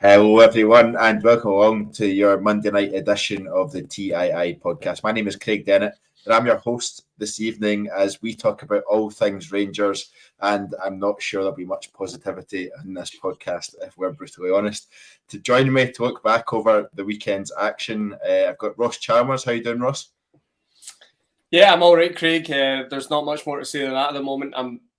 Hello, everyone, and welcome along to your Monday night edition of the TII podcast. My name is Craig Dennett, and I'm your host this evening as we talk about all things Rangers. And I'm not sure there'll be much positivity in this podcast, if we're brutally honest. To join me to look back over the weekend's action, I've got Ross Chalmers. How you doing, Ross? Yeah, I'm all right, Craig. There's not much more to say than that at the moment.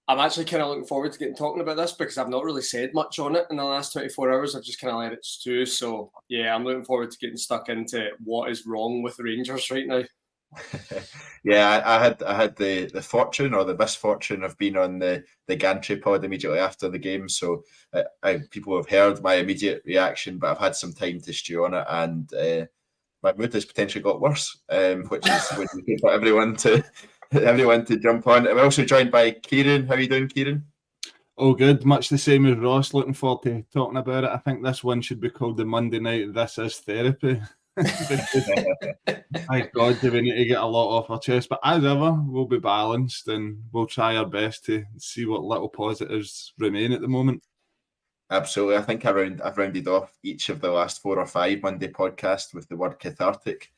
I'm actually kind of looking forward to getting talking about this because I've not really said much on it in the last 24 hours. I've just kind of let it stew. So, yeah, I'm looking forward to getting stuck into what is wrong with the Rangers right now. Yeah, I had the fortune or the misfortune of being on the gantry pod immediately after the game. So people have heard my immediate reaction, but I've had some time to stew on it, and my mood has potentially got worse, which is for everyone to jump on. I'm also joined by Kyran. How are you doing, Kyran? Oh, good. Much the same as Ross. Looking forward to talking about it. I think this one should be called the Monday night This Is Therapy. Thank God, we need to get a lot off our chest. But as ever, we'll be balanced and we'll try our best to see what little positives remain at the moment. Absolutely. I think I've rounded off each of the last 4 or 5 Monday podcasts with the word cathartic,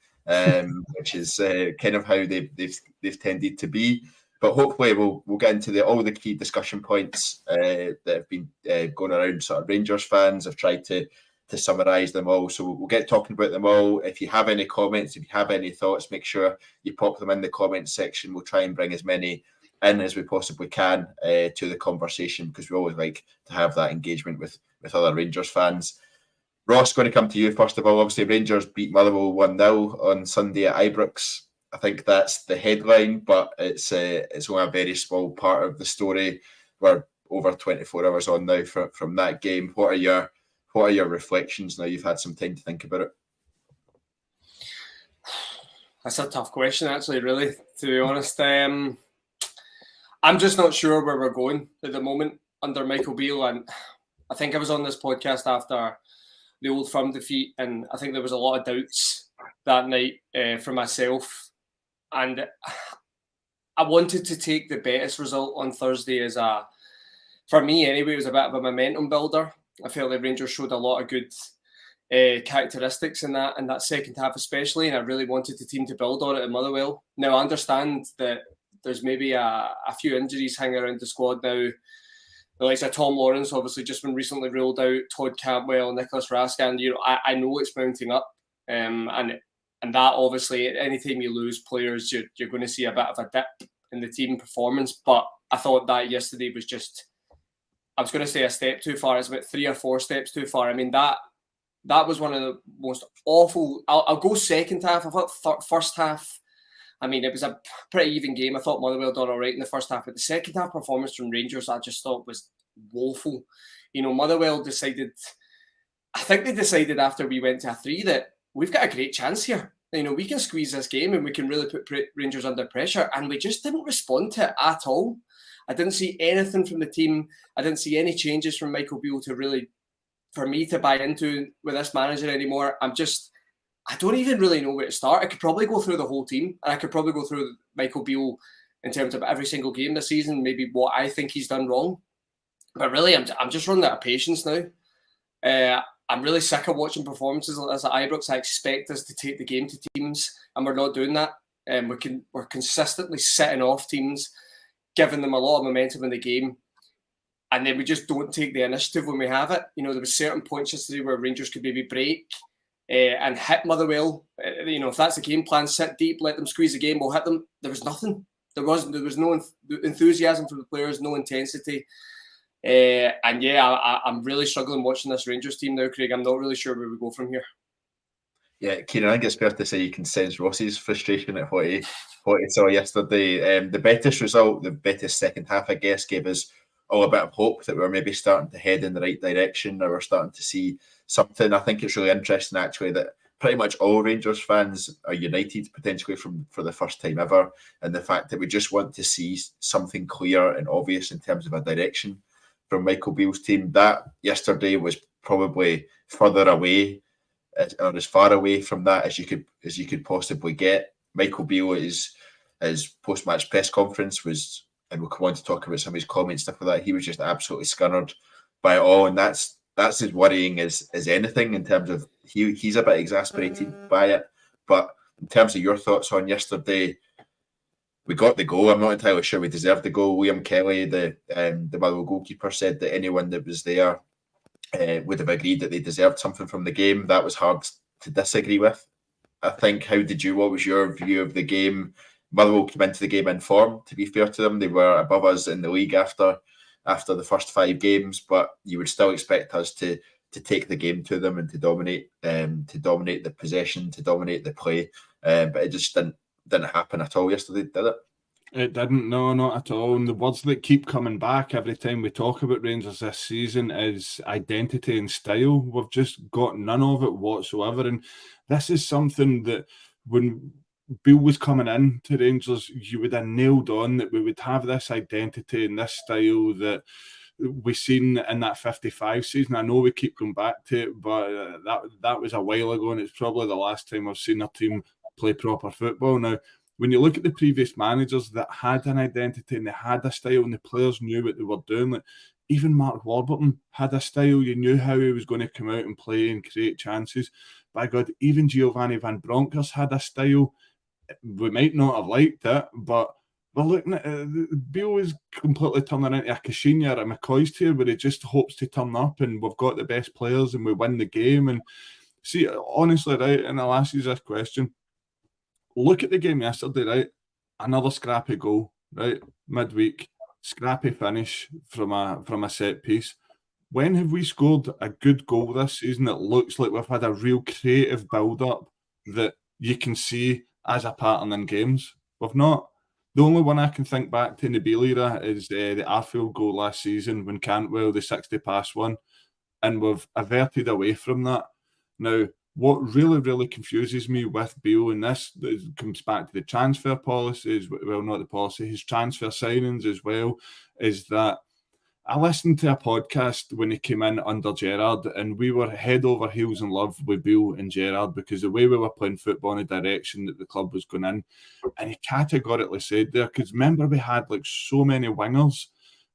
which is kind of how they've tended to be. But hopefully we'll get into all the key discussion points that have been going around sort of Rangers fans. I've tried to summarise them all. So we'll get talking about them all. If you have any comments, if you have any thoughts, make sure you pop them in the comments section. We'll try and bring as many in as we possibly can to the conversation because we always like to have that engagement with other Rangers fans. Ross, going to come to you first of all. Obviously, Rangers beat Motherwell 1-0 on Sunday at Ibrox. I think that's the headline, but it's only a very small part of the story. We're over 24 hours on now from that game. What are your reflections now you've had some time to think about it? That's a tough question, actually, really, to be honest. I'm just not sure where we're going at the moment under Michael Beale. And I think I was on this podcast after the Old Firm defeat, and I think there was a lot of doubts that night for myself. And I wanted to take the Betis result on Thursday for me anyway, it was a bit of a momentum builder. I felt like Rangers showed a lot of good characteristics in that second half especially, and I really wanted the team to build on it at Motherwell. Now, I understand that there's maybe a few injuries hanging around the squad now. The likes of Tom Lawrence obviously just been recently ruled out, Todd Cantwell, Nicholas Raskin. I know it's mounting up, and that obviously, anytime you lose players, you're going to see a bit of a dip in the team performance. But I thought that yesterday was just, I was going to say a step too far. It's about 3 or 4 steps too far. I mean, that was one of the most awful. I'll go second half. I thought first half, I mean, it was a pretty even game. I thought Motherwell done all right in the first half, but the second half performance from Rangers, I just thought was woeful. Motherwell decided after we went to a 3 that we've got a great chance here. We can squeeze this game and we can really put Rangers under pressure. And we just didn't respond to it at all. I didn't see anything from the team. I didn't see any changes from Michael Beale for me to buy into with this manager anymore. I don't even really know where to start. I could probably go through the whole team, and I could probably go through Michael Beale in terms of every single game this season, maybe what I think he's done wrong. But really, I'm just running out of patience now. I'm really sick of watching performances like this at Ibrox. I expect us to take the game to teams, and we're not doing that. We're consistently setting off teams, giving them a lot of momentum in the game, and then we just don't take the initiative when we have it. There were certain points yesterday where Rangers could maybe break and hit Motherwell. If that's the game plan, sit deep, let them squeeze the game, we'll hit them. There was nothing. There was no enthusiasm from the players, no intensity. I'm really struggling watching this Rangers team now, Craig. I'm not really sure where we go from here. Yeah, Kieran, I think it's fair to say you can sense Ross's frustration at what he saw yesterday. The Betis result, the Betis second half, I guess, gave us all a bit of hope that we're maybe starting to head in the right direction, or we're starting to see something. I think it's really interesting, actually, that pretty much all Rangers fans are united potentially for the first time ever, and the fact that we just want to see something clear and obvious in terms of a direction from Michael Beale's team. That yesterday was probably further away, or as far away from that as you could possibly get. Michael Beale, his post-match press conference and we'll come on to talk about some of his comments, stuff like that. He was just absolutely scunnered by it all, and that's that's as worrying as anything in terms of he's a bit exasperated by it. But in terms of your thoughts on yesterday, we got the goal. I'm not entirely sure we deserved the goal. Liam Kelly, the Motherwell goalkeeper, said that anyone that was there would have agreed that they deserved something from the game. That was hard to disagree with. I think. What was your view of the game? Motherwell came into the game in form, to be fair to them. They were above us in the league after the first 5 games, but you would still expect us to take the game to them and to dominate the possession, to dominate the play. But it just didn't happen at all yesterday, did it? It didn't, no, not at all. And the words that keep coming back every time we talk about Rangers this season is identity and style. We've just got none of it whatsoever. And this is something that when Beale was coming in to Rangers, you would have nailed on that we would have this identity and this style that we seen in that 55 season. I know we keep going back to it, but that was a while ago, and it's probably the last time I've seen a team play proper football. Now, when you look at the previous managers that had an identity and they had a style and the players knew what they were doing, like even Mark Warburton had a style. You knew how he was going to come out and play and create chances. By God, even Giovanni Van Bronckhorst had a style. We might not have liked it, but we're looking at Beale is completely turning into a Kashinya or a McCoy's here, where he just hopes to turn up and we've got the best players and we win the game. And see, honestly, right, and I'll ask you this question. Look at the game yesterday, right? Another scrappy goal, right? Midweek, scrappy finish from a set piece. When have we scored a good goal this season that looks like we've had a real creative build-up that you can see as a pattern in games? We've not. The only one I can think back to in the Beale era is the Arfield goal last season when Cantwell, the 60 pass one, and we've averted away from that. Now, what really, really confuses me with Beale, and this comes back to the transfer policies, well, not the policy, his transfer signings as well, is that I listened to a podcast when he came in under Gerrard, and we were head over heels in love with Beale and Gerrard because the way we were playing football in the direction that the club was going in, and he categorically said there, because remember we had like so many wingers,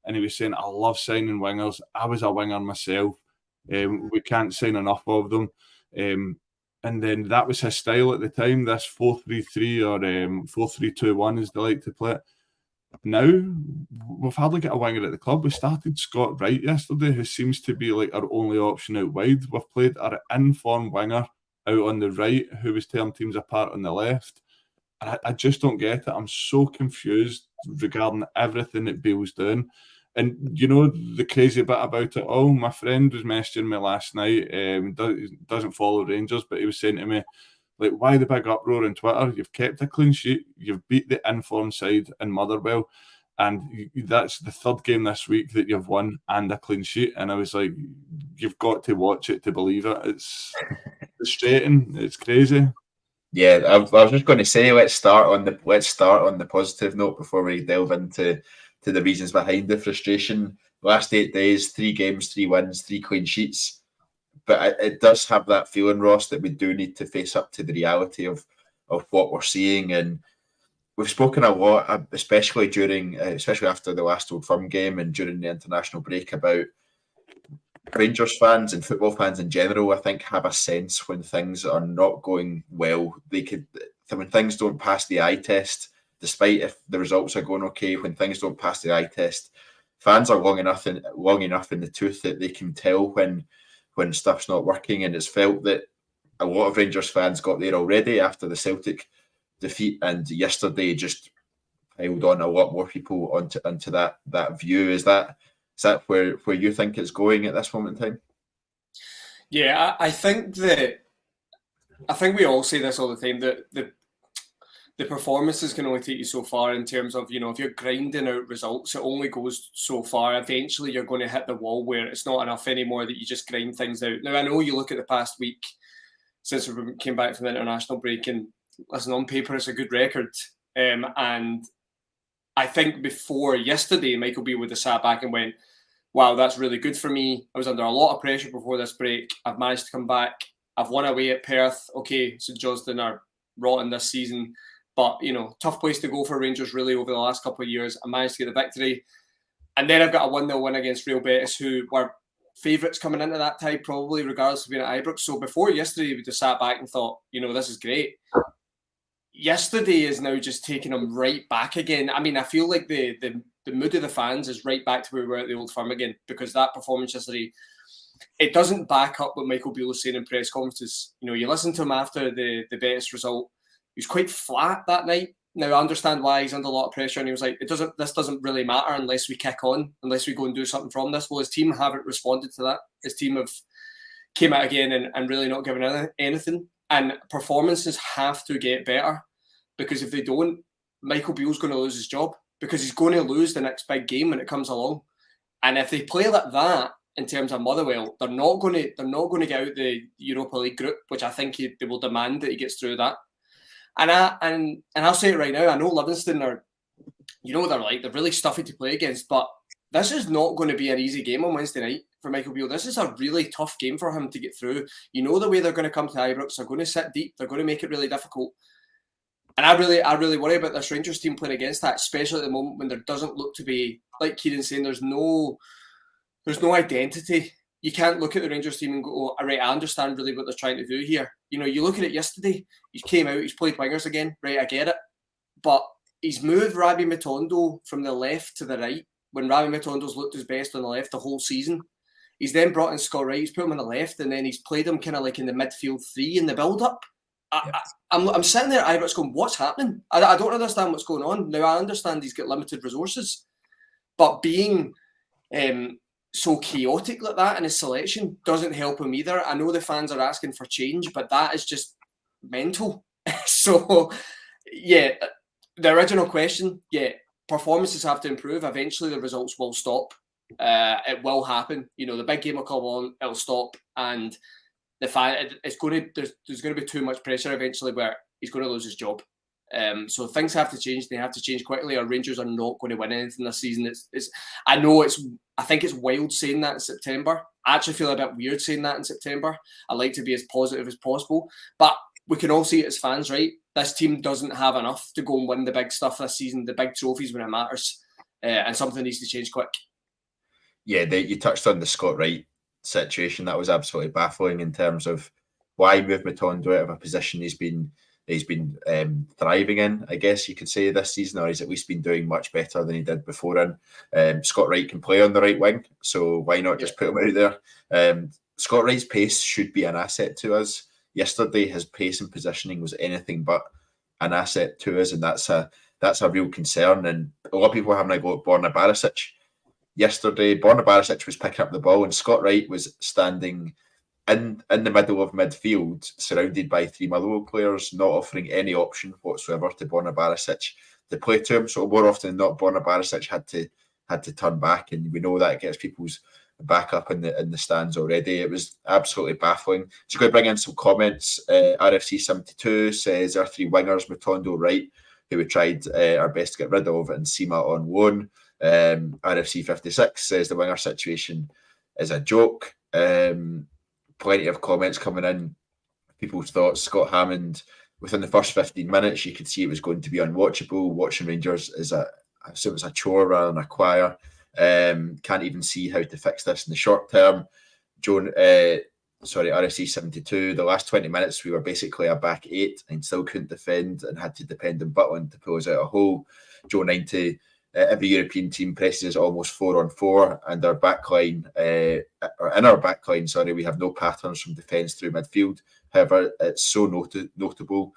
and he was saying, I love signing wingers. I was a winger myself. We can't sign enough of them. And then that was his style at the time, this 4-3-3 or 4-3-2-1 as they like to play it. Now, we've hardly got a winger at the club. We started Scott Wright yesterday, who seems to be like our only option out wide. We've played our in-form winger out on the right, who was tearing teams apart on the left. And I just don't get it. I'm so confused regarding everything that Beale's doing. And, you know, the crazy bit about it all, my friend was messaging me last night, doesn't follow Rangers, but he was saying to me, like, why the big uproar on Twitter? You've kept a clean sheet, you've beat the informed side in Motherwell, and that's the third game this week that you've won and a clean sheet. And I was like, you've got to watch it to believe it. It's frustrating. It's crazy. Yeah, I was just going to say, let's start on the positive note before we delve into the reasons behind the frustration. Last 8 days, 3 games, 3 wins, 3 clean sheets. But it does have that feeling, Ross, that we do need to face up to the reality of what we're seeing. And we've spoken a lot, especially after the last Old Firm game and during the international break, about Rangers fans and football fans in general. I think have a sense when things are not going well. When things don't pass the eye test, despite if the results are going okay, when things don't pass the eye test, fans are long enough in the tooth that they can tell when stuff's not working. And it's felt that a lot of Rangers fans got there already after the Celtic defeat, and yesterday just piled on a lot more people onto that view. Is that where you think it's going at this moment in time? Yeah, I think we all say this all the time, that the performances can only take you so far in terms of, you know, if you're grinding out results, it only goes so far. Eventually, you're going to hit the wall where it's not enough anymore that you just grind things out. Now, I know you look at the past week since we came back from the international break, and listen, on paper, it's a good record. And I think before yesterday, Michael Beale would have sat back and went, wow, that's really good for me. I was under a lot of pressure before this break. I've managed to come back. I've won away at Perth. Okay, St Johnstone are rotten this season. But, you know, tough place to go for Rangers really over the last couple of years. I managed to get the victory. And then I've got a 1-0 win against Real Betis, who were favourites coming into that tie, probably, regardless of being at Ibrox. So before yesterday, we just sat back and thought, this is great. Yesterday is now just taking them right back again. I mean, I feel like the mood of the fans is right back to where we were at the Old Firm again, because that performance yesterday, it doesn't back up what Michael Beale was saying in press conferences. You listen to him after the Betis result. He was quite flat that night. Now, I understand why he's under a lot of pressure, and he was like, this doesn't really matter unless we kick on, unless we go and do something from this. Well, his team haven't responded to that. His team have came out again and really not given anything. And performances have to get better, because if they don't, Michael Beale's going to lose his job, because he's going to lose the next big game when it comes along. And if they play like that in terms of Motherwell, they're not going to get out the Europa League group, which I think they will demand that he gets through that. And I'll say it right now, I know Livingston are, what they're like, they're really stuffy to play against, but this is not going to be an easy game on Wednesday night for Michael Beale. This is a really tough game for him to get through. The way they're going to come to Ibrox, they're going to sit deep, they're going to make it really difficult. And I really worry about this Rangers team playing against that, especially at the moment when there doesn't look to be, like Kyran's saying, there's no identity. You can't look at the Rangers team and go, all right, I understand really what they're trying to do here. You look at it yesterday, he came out, he's played wingers again, right, I get it. But he's moved Rabbi Matondo from the left to the right when Rabbi Matondo's looked his best on the left the whole season. He's then brought in Scott Wright, he's put him on the left, and then he's played him kind of like in the midfield three in the build-up. I'm sitting there at Ibrox going, what's happening? I don't understand what's going on. Now, I understand he's got limited resources, but being so chaotic like that in his selection doesn't help him either. I know the fans are asking for change, but that is just mental. So, yeah, the original question, performances have to improve. Eventually, the results will stop. It will happen. The big game will come on, it'll stop, and there's going to be too much pressure eventually where he's going to lose his job. So things have to change. They have to change quickly, or Rangers are not going to win anything this season. I think it's wild saying that in September. I actually feel a bit weird saying that in September. I like to be as positive as possible, but we can all see it as fans, right? This team doesn't have enough to go and win the big stuff this season, the big trophies when it matters, and something needs to change quick. Yeah, you touched on the Scott Wright situation. That was absolutely baffling in terms of why move Matondo out of a position he's been thriving in, I guess you could say, this season, or he's at least been doing much better than he did before in. Scott Wright can play on the right wing, so why not just put him out there? Scott Wright's pace should be an asset to us. Yesterday, his pace and positioning was anything but an asset to us, and that's a real concern. And a lot of people have now got Borna Barisic. Yesterday, Borna Barisic was picking up the ball, and Scott Wright was standing in the middle of midfield, surrounded by three Motherwell players, not offering any option whatsoever to Borna Barisic to play to him. So more often than not, Borna Barisic had to turn back, and we know that gets people's back up in the stands already. It was absolutely baffling. So going to bring in some comments. RFC 72 says our three wingers, Matondo, Wright, who we tried our best to get rid of, and Sima on loan. RFC 56 says the winger situation is a joke. Plenty of comments coming in. People's thoughts. Scott Hammond, within the first 15 minutes, you could see it was going to be unwatchable. Watching Rangers is I assume it's a chore rather than a choir. Can't even see how to fix this in the short term. RFC 72, the last 20 minutes we were basically a back eight and still couldn't defend and had to depend on Butland to pull us out a hole. Joe 90, every European team presses almost 4-on-4, and our backline, we have no patterns from defence through midfield. However, it's so notable.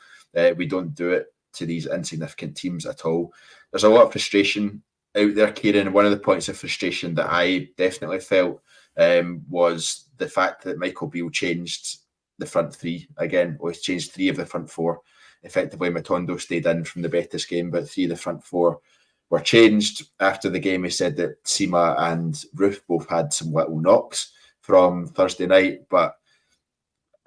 We don't do it to these insignificant teams at all. There's a lot of frustration out there, Kyran. One of the points of frustration that I definitely felt was the fact that Michael Beale changed the front three again, or he's changed three of the front four. Effectively, Matondo stayed in from the Betis game, but three of the front four were changed. After the game, he said that Sima and Roof both had some little knocks from Thursday night, but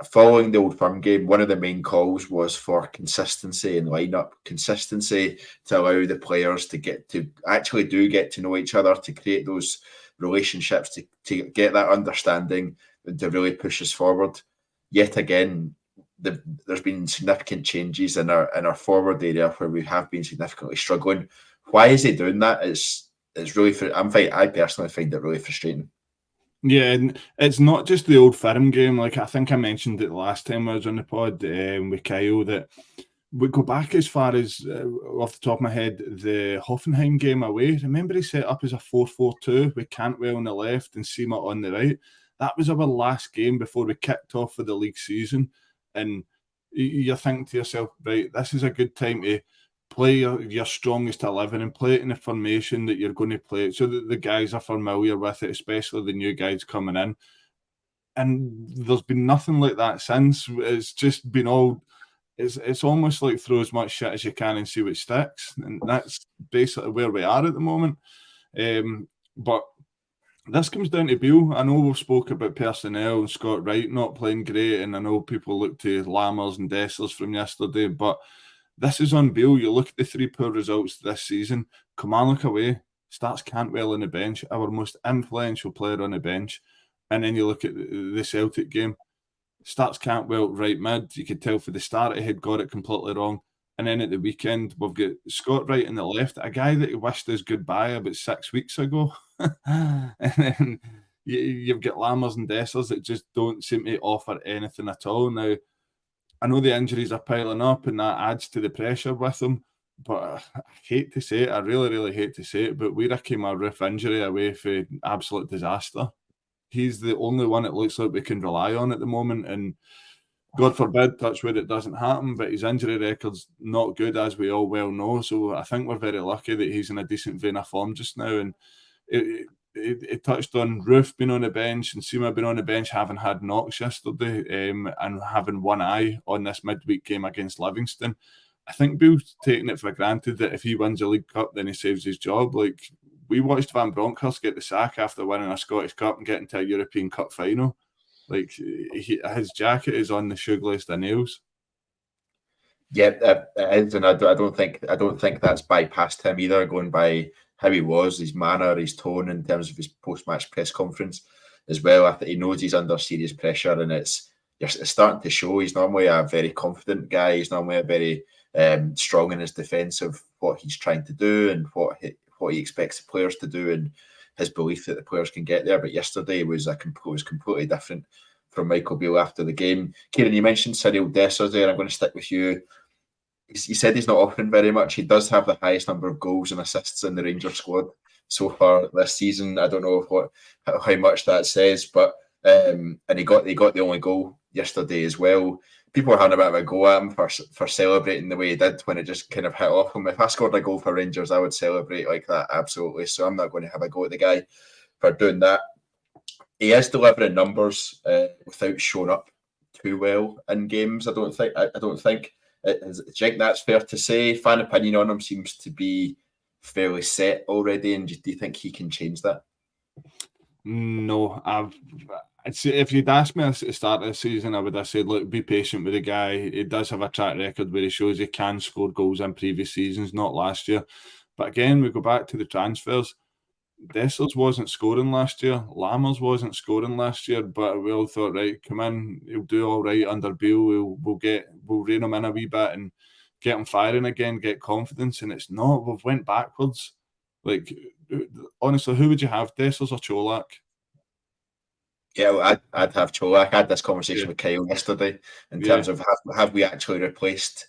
following the Old Firm game, one of the main calls was for consistency in lineup, consistency to allow the players to get to know each other, to create those relationships, to get that understanding, and to really push us forward. Yet again, there's been significant changes in our forward area where we have been significantly struggling. Why is he doing that? It's really. I personally find it really frustrating. Yeah, and it's not just the old firm game. Like I think I mentioned it last time I was on the pod with Kyle, that we go back as far as, off the top of my head, the Hoffenheim game away. Remember he set up as a 4-4-2 with Cantwell on the left and Seema on the right? That was our last game before we kicked off for the league season. And you're thinking to yourself, right, this is a good time to play your strongest 11 and play it in a formation that you're going to play so that the guys are familiar with it, especially the new guys coming in. And there's been nothing like that since. It's just been all... It's almost like throw as much shit as you can and see what sticks. And that's basically where we are at the moment. But this comes down to Beale. I know we've spoke about personnel and Scott Wright not playing great, and I know people look to Lammers and Dessers from yesterday, but this is on Beale. You look at the 3 poor results this season. Kilmarnock away, starts Cantwell on the bench, our most influential player on the bench. And then you look at the Celtic game, starts Cantwell right mid. You could tell for the start he had got it completely wrong. And then at the weekend, we've got Scott Wright on the left, a guy that he wished us goodbye about 6 weeks ago. And then you've got Lammers and Dessers that just don't seem to offer anything at all. Now, I know the injuries are piling up and that adds to the pressure with them, but I hate to say it, I really, really hate to say it, but we're a roof injury away for absolute disaster. He's the only one it looks like we can rely on at the moment, and God forbid, touch wood, it doesn't happen, but his injury record's not good, as we all well know, so I think we're very lucky that he's in a decent vein of form just now. And it touched on Roof being on the bench and Seema being on the bench, having had knocks yesterday, and having one eye on this midweek game against Livingston. I think Beale's taking it for granted that if he wins the League Cup, then he saves his job. Like, we watched Van Bronckhorst get the sack after winning a Scottish Cup and getting to a European Cup final. Like, his jacket is on the shoelace of nails. Yeah, it is, and I don't think that's bypassed him either. Going by how he was, his manner, his tone in terms of his post-match press conference as well. I think he knows he's under serious pressure, and it's starting to show. He's normally a very confident guy. He's normally a very strong in his defence of what he's trying to do and what he expects the players to do, and his belief that the players can get there. But yesterday was completely different from Michael Beale after the game. Kyran, you mentioned Cyril Dessers there. I'm going to stick with you. He said he's not offering very much. He does have the highest number of goals and assists in the Rangers squad so far this season. I don't know how much that says, but and he got the only goal yesterday as well. People were having a bit of a go at him for celebrating the way he did when it just kind of hit off him. If I scored a goal for Rangers, I would celebrate like that, absolutely. So I'm not going to have a go at the guy for doing that. He is delivering numbers without showing up too well in games. I don't think. Do you think that's fair to say? Fan opinion on him seems to be fairly set already, and do you think he can change that? No, if you'd asked me at the start of the season, I would have said, look, be patient with the guy. He does have a track record where he shows he can score goals in previous seasons, not last year. But again, we go back to the transfers. Dessers wasn't scoring last year. Lammers wasn't scoring last year, but we all thought, right, come in, he'll do all right under Beale. We'll rein him in a wee bit and get him firing again, get confidence. And it's not. We've went backwards. Like, honestly, who would you have, Dessers or Čolak? Yeah, well, I'd have Čolak. I had this conversation with Kyle yesterday in terms of have we actually replaced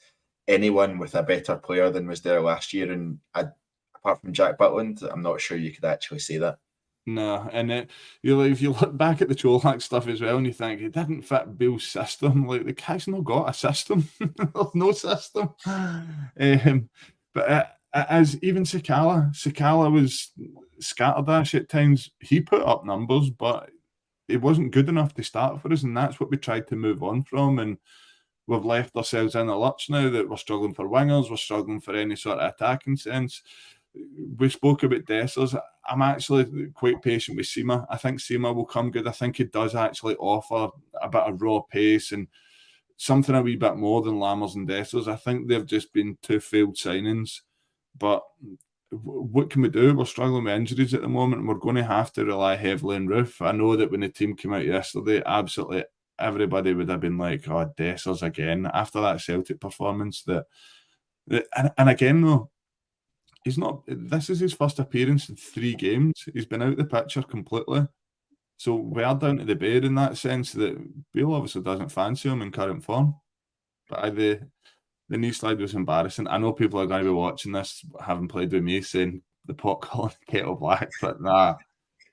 anyone with a better player than was there last year? And apart from Jack Butland, I'm not sure you could actually say that. No, and if you look back at the Čolak stuff as well, and you think it didn't fit Beale's system. Like, the guy's not got a system. There's no system. But as even Sakala was scatterdash at times. He put up numbers, but it wasn't good enough to start for us, and that's what we tried to move on from. And we've left ourselves in a lurch now that we're struggling for wingers, we're struggling for any sort of attacking sense. We spoke about Dessers. I'm actually quite patient with Seema. I think Seema will come good. I think he does actually offer a bit of raw pace and something a wee bit more than Lammers and Dessers. I think they've just been two failed signings. But what can we do? We're struggling with injuries at the moment, and we're going to have to rely heavily on Roof. I know that when the team came out yesterday, absolutely everybody would have been like, oh, Dessers again, after that Celtic performance. And again, though, he's not. This is his first appearance in 3 games. He's been out the picture completely. So we are down to the bear in that sense that Beale obviously doesn't fancy him in current form. But the knee slide was embarrassing. I know people are going to be watching this, having played with me, saying the pot calling kettle black, but nah.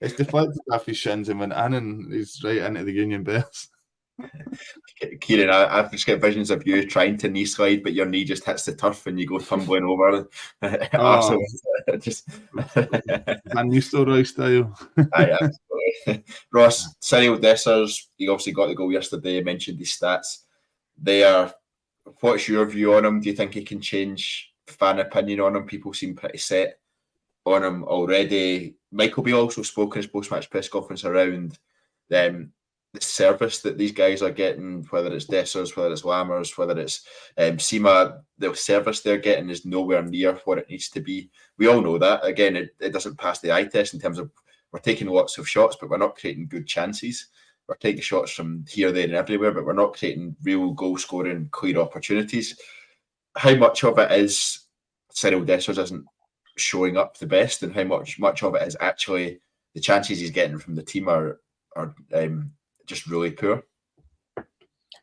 It's deflected off his shins and went in, and he's right into the Union Bears. Kyran, I've just got visions of you trying to knee slide, but your knee just hits the turf and you go tumbling over. Just Van Nistelrooy style. Aye, absolutely. Ross, Cyril Dessers, he obviously got the goal yesterday. I mentioned his stats. What's your view on him? Do you think he can change fan opinion on him? People seem pretty set on him already. Michael Beale also spoke in his post-match press conference around the service that these guys are getting, whether it's Dessers, whether it's Lammers, whether it's Sima. The service they're getting is nowhere near what it needs to be. We all know that. Again, it doesn't pass the eye test in terms of we're taking lots of shots, but we're not creating good chances. We're taking shots from here, there, and everywhere, but we're not creating real goal-scoring, clear opportunities. How much of it is Cyril Dessers isn't showing up the best, and how much of it is actually the chances he's getting from the team are just really poor?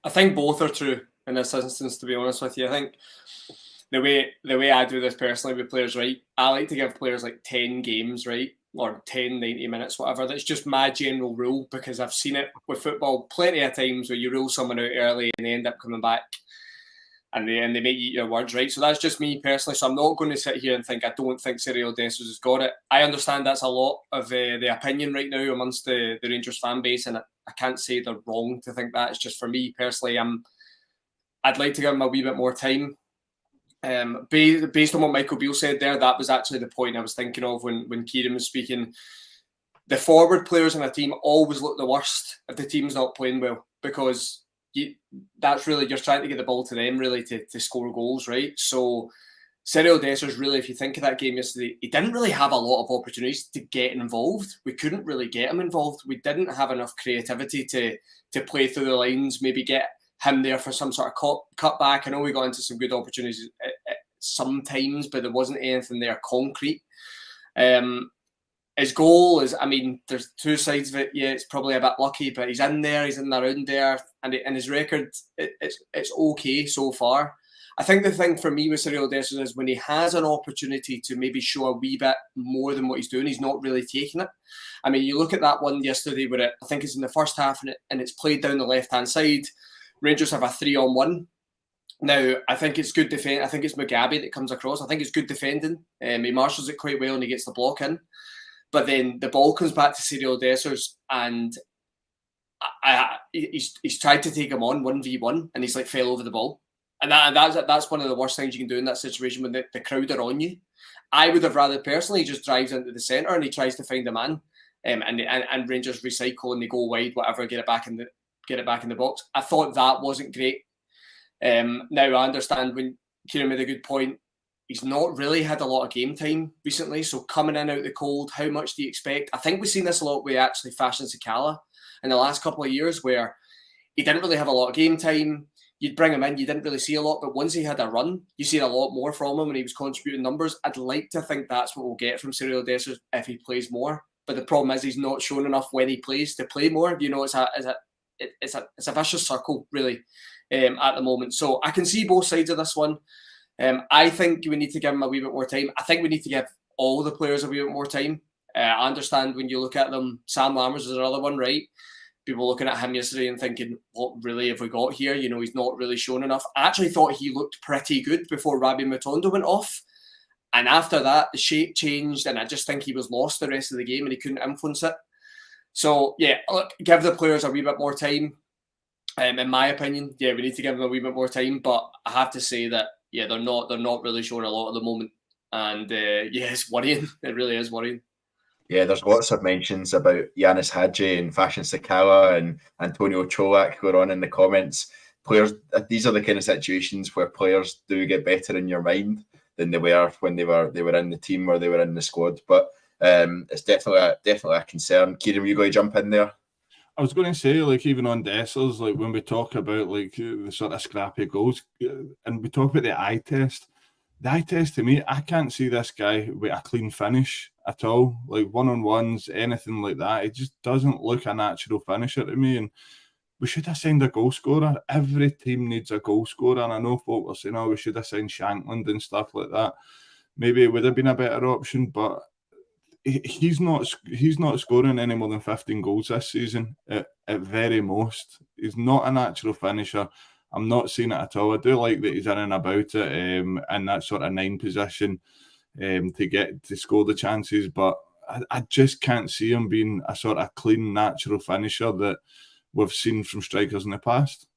I think both are true in this instance, to be honest with you. I think the way I do this personally with players, right, I like to give players like 10 games, right, or 10, 90 minutes, whatever. That's just my general rule, because I've seen it with football plenty of times where you rule someone out early and they end up coming back and they make you eat your words, right? So that's just me personally. So I'm not going to sit here and think I don't think Cyril Dessers has got it. I understand that's a lot of the opinion right now amongst the Rangers fan base, and I can't say they're wrong to think that. It's just for me personally, I'd like to give him a wee bit more time. Based on what Michael Beale said there, that was actually the point I was thinking of when Kyran was speaking. The forward players in a team always look the worst if the team's not playing well, because that's really, you're trying to get the ball to them really to score goals, right? So Cyril Dessers, really, if you think of that game yesterday, he didn't really have a lot of opportunities to get involved. We couldn't really get him involved. We didn't have enough creativity to play through the lines, maybe get him there for some sort of cut back. I know we got into some good opportunities sometimes, but there wasn't anything there concrete. His goal is, I mean, there's two sides of it. Yeah, it's probably a bit lucky, but he's in there, he's in around there, and his record, it's okay so far. I think the thing for me with Cyril Dessers is when he has an opportunity to maybe show a wee bit more than what he's doing, he's not really taking it. I mean, you look at that one yesterday where I think it's in the first half and it's played down the left-hand side. Rangers have a 3-on-1. Now, I think it's good defending. I think it's Mugabe that comes across. I think it's good defending. He marshals it quite well and he gets the block in. But then the ball comes back to Cyril Dessers and he's tried to take him on 1v1 and he's like fell over the ball. And that's one of the worst things you can do in that situation when the crowd are on you. I would have rather personally just drives into the centre and he tries to find a man, and Rangers recycle and they go wide, whatever, get it back in the box. I thought that wasn't great. Now I understand when Kyran made a good point. He's not really had a lot of game time recently, so coming in out the cold, how much do you expect? I think we've seen this a lot with actually Fashion Sakala in the last couple of years, where he didn't really have a lot of game time. You'd bring him in, you didn't really see a lot, but once he had a run, you see a lot more from him when he was contributing numbers. I'd like to think that's what we'll get from Cyril Dessers if he plays more. But the problem is he's not shown enough when he plays to play more. You know, it's a vicious circle, really, at the moment. So I can see both sides of this one. I think we need to give him a wee bit more time. I think we need to give all the players a wee bit more time. I understand when you look at them, Sam Lammers is another one, right? People looking at him yesterday and thinking, what really have we got here? You know, he's not really shown enough. I actually thought he looked pretty good before Rabbi Matondo went off. And after that, the shape changed and I just think he was lost the rest of the game and he couldn't influence it. So, yeah, look, give the players a wee bit more time. In my opinion, yeah, we need to give them a wee bit more time. But I have to say that, yeah, they're not really showing a lot at the moment. And, yeah, it's worrying. It really is worrying. Yeah, there's lots of mentions about Yanis Hadji and Fashion Sakala and Antonio Cholak going on in the comments. Players, these are the kind of situations where players do get better in your mind than they were when they were in the team or they were in the squad. But it's definitely a concern. Kyran, were you going to jump in there? I was going to say, like, even on Dessers, like when we talk about like the sort of scrappy goals, and we talk about the eye test. The eye test to me, I can't see this guy with a clean finish at all. Like one-on-ones, anything like that. It just doesn't look a natural finisher to me. And we should have signed a goal scorer. Every team needs a goal scorer. And I know folk were saying, we should have signed Shankland and stuff like that. Maybe it would have been a better option, but he's not scoring any more than 15 goals this season at very most. He's not a natural finisher. I'm not seeing it at all. I do like that he's in and about it in that sort of 9 position to score the chances, but I just can't see him being a sort of clean, natural finisher that we've seen from strikers in the past.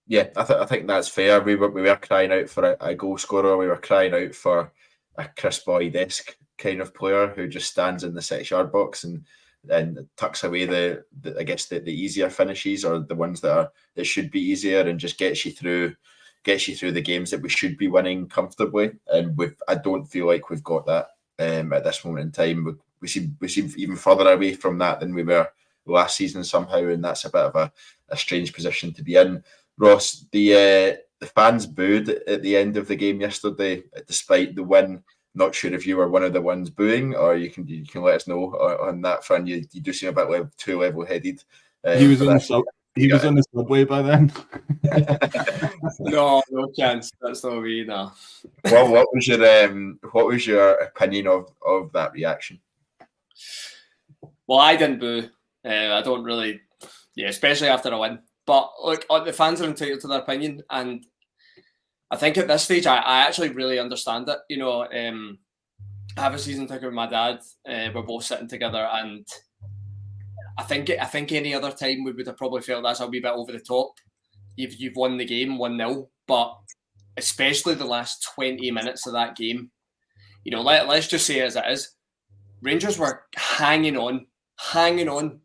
Yeah, I think that's fair. We were crying out for a goal scorer. We were crying out for a Chris Boyd-esque kind of player who just stands in the 6-yard box and tucks away the easier finishes, or the ones that should be easier, and just gets you through the games that we should be winning comfortably. And I don't feel like we've got that at this moment in time. We seem even further away from that than we were last season somehow, and that's a bit of a strange position to be in. Ross, the fans booed at the end of the game yesterday despite the win. Not sure if you were one of the ones booing, or you can let us know on that front. You do seem a bit too level-headed. He was on the subway by then. No chance. That's not me. No. Well, what was your opinion of that reaction? Well, I didn't boo. I don't really, especially after a win. But look, the fans are entitled to their opinion, and I think at this stage, I actually really understand it. You know, I have a season ticket with my dad. We're both sitting together, and I think any other time we would have probably felt that's a wee bit over the top. You've won the game 1-0, but especially the last 20 minutes of that game, you know, let's just say as it is, Rangers were hanging on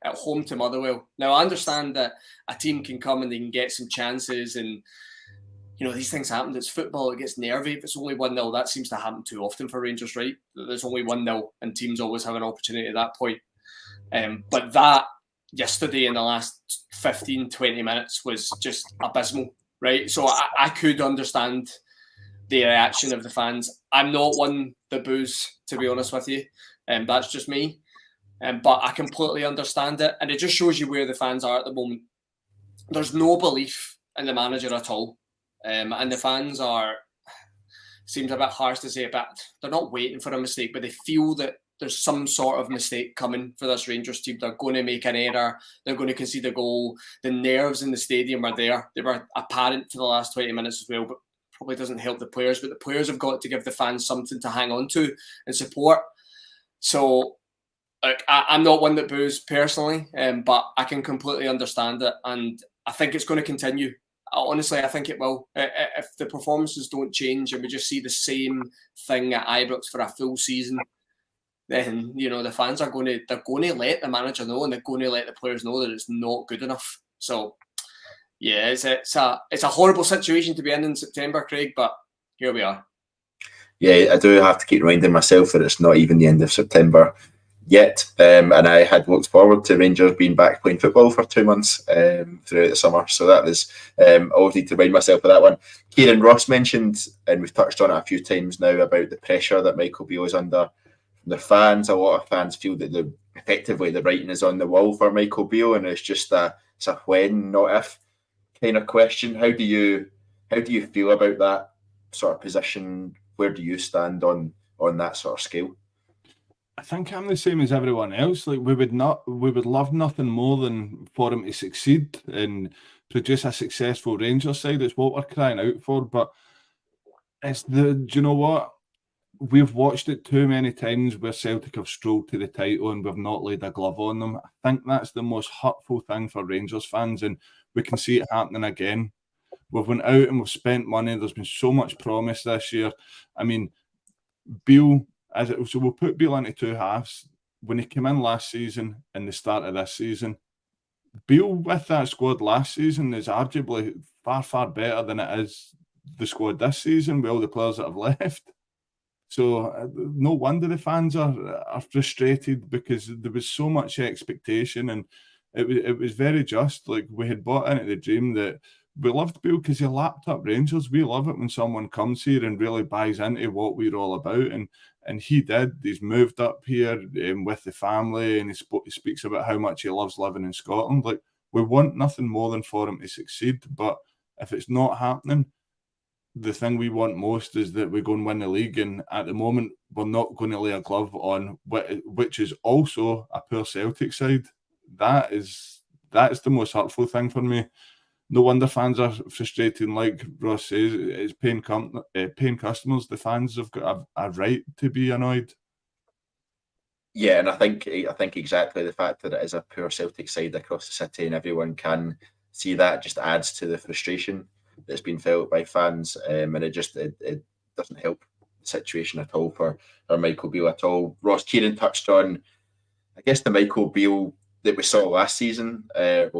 at home to Motherwell. Now, I understand that a team can come and they can get some chances, and you know, these things happen. It's football. It gets nervy. If it's only 1-0, that seems to happen too often for Rangers, right? There's only 1-0 and teams always have an opportunity at that point. But that yesterday in the last 15, 20 minutes was just abysmal, right? So I could understand the reaction of the fans. I'm not one that boos, to be honest with you. That's just me. But I completely understand it. And it just shows you where the fans are at the moment. There's no belief in the manager at all. And the fans seems a bit harsh to say, but they're not waiting for a mistake, but they feel that there's some sort of mistake coming for this Rangers team. They're going to make an error. They're going to concede a goal. The nerves in the stadium are there. They were apparent for the last 20 minutes as well, but probably doesn't help the players. But the players have got to give the fans something to hang on to and support. So I'm not one that boos personally, but I can completely understand it. And I think it's going to continue. Honestly, I think it will. If the performances don't change and we just see the same thing at Ibrox for a full season, then you know the fans are going to let the manager know, and they're going to let the players know that it's not good enough. So yeah, it's a horrible situation to be in September, Craig, but here we are. Yeah, I do have to keep reminding myself that it's not even the end of September yet, and I had looked forward to Rangers being back playing football for 2 months throughout the summer, so that was I always need to remind myself of that one. Kyran, Ross mentioned, and we've touched on it a few times now, about the pressure that Michael Beale is under from the fans. A lot of fans feel that effectively the writing is on the wall for Michael Beale, and it's just it's a when, not if kind of question. How do you feel about that sort of position? Where do you stand on that sort of scale? I think I'm the same as everyone else. Like we would love nothing more than for him to succeed and produce a successful Rangers side. It's what we're crying out for. But do you know what? We've watched it too many times where Celtic have strolled to the title and we've not laid a glove on them. I think that's the most hurtful thing for Rangers fans, and we can see it happening again. We've went out and we've spent money. There's been so much promise this year. I mean, Beale. So we'll put Beale into two halves. When he came in last season and the start of this season, Beale with that squad last season is arguably far, far better than it is the squad this season with all the players that have left. So no wonder the fans are frustrated, because there was so much expectation, and it was very just. Like, we had bought into the dream that we loved Beale because he lapped up Rangers. We love it when someone comes here and really buys into what we're all about, and And he did. He's moved up here with the family, and he speaks about how much he loves living in Scotland. Like, we want nothing more than for him to succeed. But if it's not happening, the thing we want most is that we go and win the league. And at the moment, we're not going to lay a glove on, which is also a poor Celtic side. That is the most hurtful thing for me. No wonder fans are frustrated. Like Ross says, it's paying customers. The fans have got a right to be annoyed. Yeah, and I think exactly the fact that it is a poor Celtic side across the city and everyone can see that just adds to the frustration that's been felt by fans, and it doesn't help the situation at all for Michael Beale at all. Ross, Kyran touched on, I guess, the Michael Beale that we saw last season,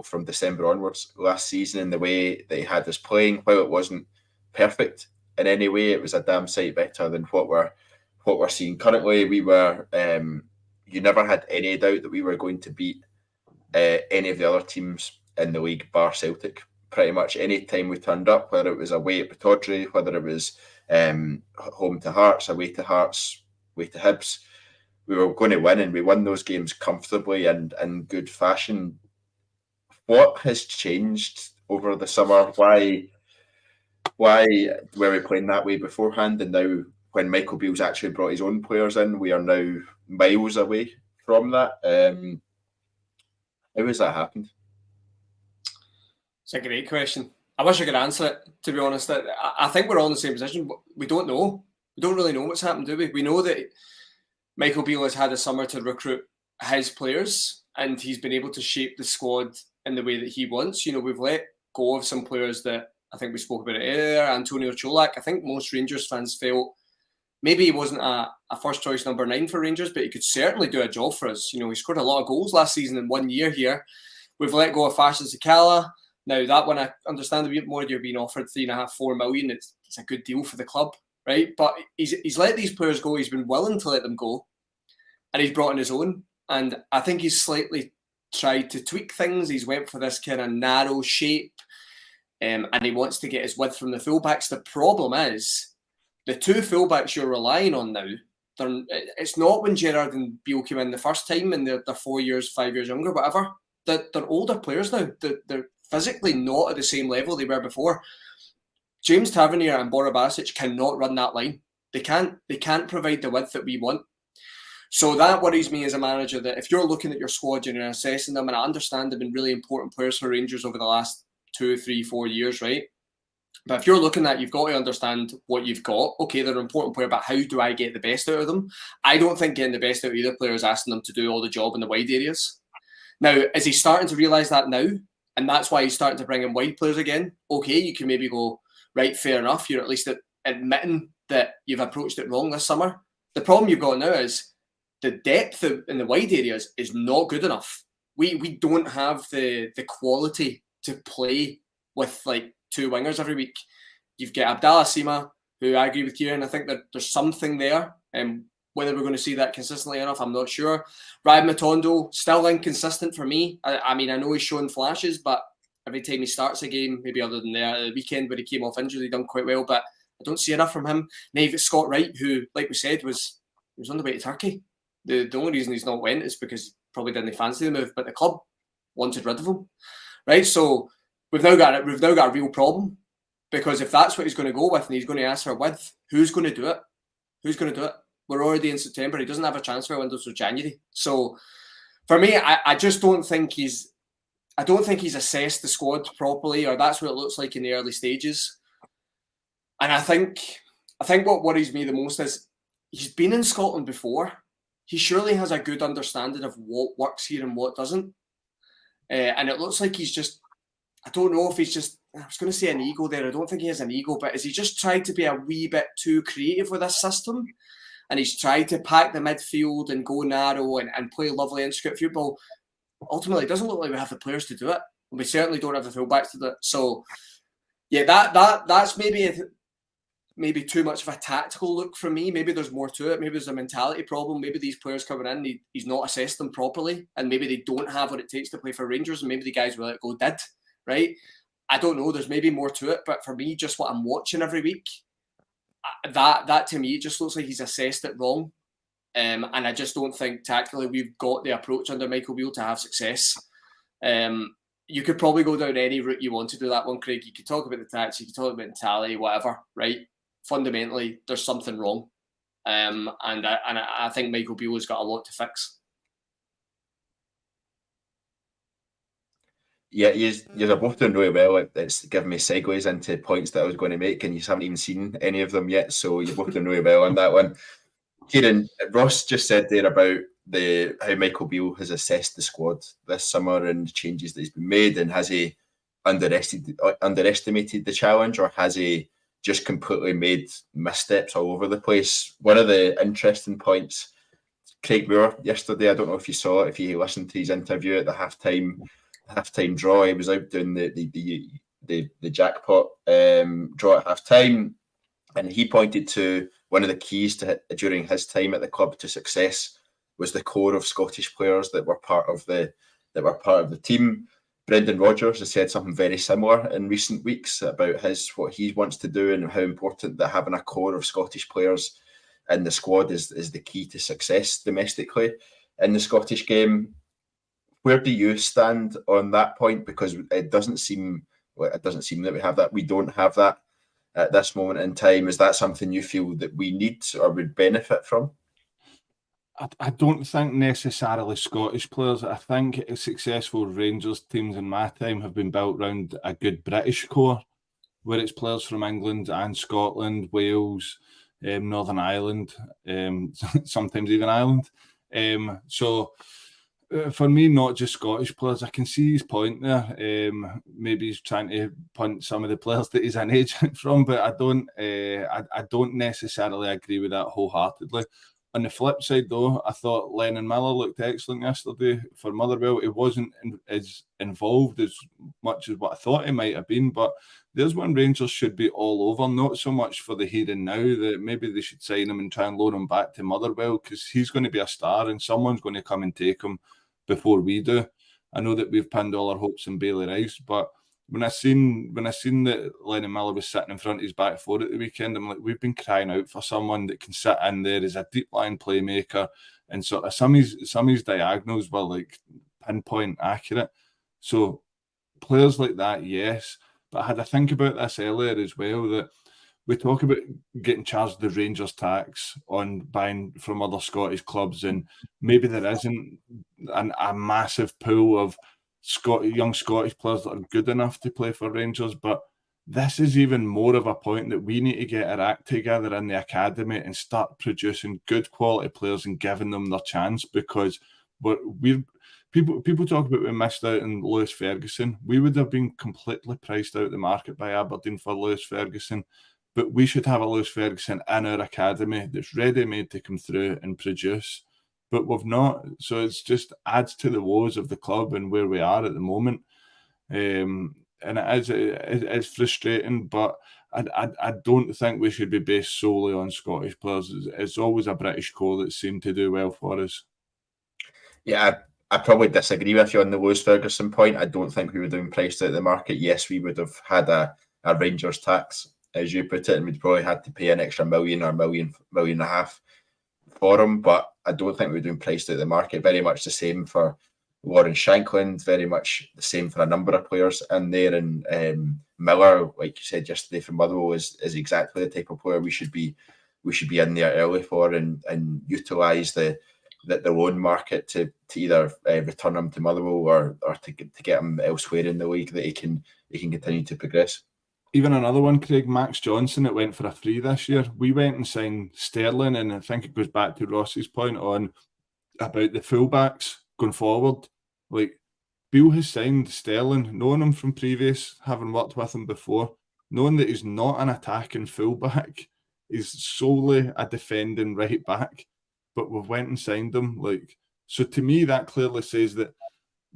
from December onwards last season, and the way that he had us playing. While it wasn't perfect in any way, it was a damn sight better than what we're seeing currently. We were, you never had any doubt that we were going to beat any of the other teams in the league, bar Celtic. Pretty much any time we turned up, whether it was away at Pittodrie, whether it was home to Hearts, away to Hearts, away to Hibs, we were going to win, and we won those games comfortably and in good fashion. What has changed over the summer? Why were we playing that way beforehand, and now when Michael Beale's actually brought his own players in, we are now miles away from that? How has that happened? It's a great question. I wish I could answer it, to be honest. I think we're all in the same position, but we don't know. We don't really know what's happened, do we? We know that Michael Beale has had a summer to recruit his players, and he's been able to shape the squad in the way that he wants. You know, we've let go of some players that I think we spoke about it earlier. Antonio Cholak, I think most Rangers fans felt maybe he wasn't a first choice number 9 for Rangers, but he could certainly do a job for us. You know, he scored a lot of goals last season in 1 year here. We've let go of Fashion Sakala. Now, that one, I understand a bit more. You're being offered 3.5, 4 million. It's a good deal for the club, right? But he's let these players go. He's been willing to let them go, and he's brought in his own. And I think he's slightly tried to tweak things. He's went for this kind of narrow shape, and he wants to get his width from the fullbacks. The problem is the two fullbacks you're relying on now. It's not when Gerrard and Beale came in the first time, and they're 4 years, 5 years younger, whatever. They're older players now. They're physically not at the same level they were before. James Tavernier and Bora Basic cannot run that line. They can't provide the width that we want. So that worries me as a manager, that if you're looking at your squad and you're assessing them, and I understand they've been really important players for Rangers over the last 2, 3, 4 years, right? But if you're looking at, you've got to understand what you've got. Okay, they're an important player, but how do I get the best out of them? I don't think getting the best out of either player is asking them to do all the job in the wide areas. Now, is he starting to realise that now? And that's why he's starting to bring in wide players again. Okay, you can maybe go, right, fair enough. You're at least admitting that you've approached it wrong this summer. The problem you've got now is the depth in the wide areas is not good enough. We don't have the quality to play with like 2 wingers every week. You've got Abdallah Sima, who I agree with Kyran. I think that there's something there. Whether we're going to see that consistently enough, I'm not sure. Ryan Matondo, still inconsistent for me. I mean, I know he's shown flashes, but every time he starts a game, maybe other than the weekend where he came off injury, he done quite well, but I don't see enough from him. Now you've got Scott Wright, who, like we said, was on the way to Turkey. The only reason he's not went is because he probably didn't fancy the move, but the club wanted rid of him. Right? So we've now got a real problem, because if that's what he's going to go with and he's going to ask for width, who's going to do it? Who's going to do it? We're already in September. He doesn't have a transfer window till January. So for me, I just don't think he's assessed the squad properly, or that's what it looks like in the early stages. And I think what worries me the most is he's been in Scotland before. He surely has a good understanding of what works here and what doesn't. And it looks like he's just, I don't know if he's just, I was going to say an ego there. I don't think he has an ego, but is he just tried to be a wee bit too creative with this system? And he's tried to pack the midfield and go narrow and play lovely intricate football. Ultimately, it doesn't look like we have the players to do it. And we certainly don't have the fullbacks to do it. So, yeah, that's maybe too much of a tactical look from me. Maybe there's more to it. Maybe there's a mentality problem. Maybe these players coming in, he's not assessed them properly, and maybe they don't have what it takes to play for Rangers, and maybe the guys we let go did, right? I don't know. There's maybe more to it, but for me, just what I'm watching every week, that to me just looks like he's assessed it wrong. And I just don't think tactically we've got the approach under Michael Beale to have success. You could probably go down any route you want to do that one, Craig. You could talk about the tactics, you could talk about mentality, whatever, right? Fundamentally, there's something wrong. And I think Michael Beale has got a lot to fix. Yeah, you're both doing really well. It's giving me segues into points that I was going to make, and you haven't even seen any of them yet. So you're both doing really well on that one. Kyran, Ross just said there about how Michael Beale has assessed the squad this summer and the changes that he's been made, and has he underestimated the challenge, or has he just completely made missteps all over the place? One of the interesting points, Craig Moore yesterday, I don't know if you saw it, if you listened to his interview at the halftime draw, he was out doing the jackpot draw at halftime, and he pointed to one of the keys during his time at the club to success was the core of Scottish players that were part of the team. Brendan Rodgers has said something very similar in recent weeks about what he wants to do, and how important that having a core of Scottish players in the squad is the key to success domestically in the Scottish game. Where do you stand on that point? Because it doesn't seem that we have that. We don't have that at this moment in time. Is that something you feel that we need or would benefit from? I don't think necessarily Scottish players. I think successful Rangers teams in my time have been built around a good British core, where it's players from England and Scotland, Wales, Northern Ireland, sometimes even Ireland. So for me, not just Scottish players. I can see his point there. Maybe he's trying to punt some of the players that he's an agent from, but I don't necessarily agree with that wholeheartedly. On the flip side, though, I thought Lennon Miller looked excellent yesterday for Motherwell. He wasn't as involved as much as what I thought he might have been, but there's one Rangers should be all over, not so much for the here and now, that maybe they should sign him and try and loan him back to Motherwell, because he's going to be a star and someone's going to come and take him before we do. I know that we've pinned all our hopes on Bailey Rice, but when I seen that Lennon Miller was sitting in front of his back four at the weekend, I'm like, we've been crying out for someone that can sit in there as a deep line playmaker, and sort of some of his diagonals were like pinpoint accurate. So players like that, yes. But I had to think about this earlier as well, that we talk about getting charged the Rangers tax on buying from other Scottish clubs, and maybe there isn't a massive pool of young Scottish players that are good enough to play for Rangers. But this is even more of a point that we need to get our act together in the academy and start producing good quality players and giving them their chance, because people talk about we missed out on Lewis Ferguson. We would have been completely priced out of the market by Aberdeen for Lewis Ferguson, but we should have a Lewis Ferguson in our academy that's ready-made to come through and produce. But we've not, so it's just adds to the woes of the club and where we are at the moment. And it's frustrating, but I don't think we should be based solely on Scottish players. It's always a British core that seemed to do well for us. Yeah, I probably disagree with you on the Lewis Ferguson point. I don't think we would have been priced out of the market. Yes, we would have had a Rangers tax, as you put it, and we'd probably had to pay an extra million or million and a half for him, but I don't think we're doing priced out of the market. Very much the same for Lauren Shankland, very much the same for a number of players in there. And Miller, like you said yesterday, from Motherwell is exactly the type of player we should be in there early for, and utilise the loan market to either return him to Motherwell or to get him elsewhere in the league that he can continue to progress. Even another one, Craig, Max Johnson, that went for a free this year. We went and signed Sterling, and I think it goes back to Ross's point on about the fullbacks going forward. Like, Beale has signed Sterling, knowing him from previous, having worked with him before, knowing that he's not an attacking fullback, he's solely a defending right back. But we've went and signed him. Like, so to me, that clearly says that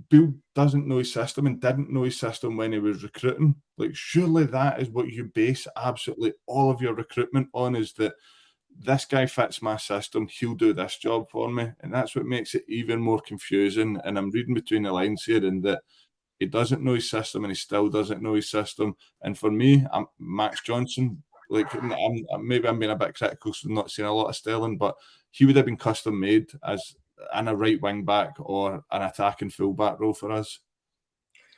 Beale doesn't know his system and didn't know his system when he was recruiting. Like, surely that is what you base absolutely all of your recruitment on, is that this guy fits my system, he'll do this job for me. And that's what makes it even more confusing. And I'm reading between the lines here, and that he doesn't know his system and he still doesn't know his system. And for me, Max Johnson, like, maybe I'm being a bit critical, so I'm not seeing a lot of Sterling, but he would have been custom made as in a right wing back or an attacking full back role for us.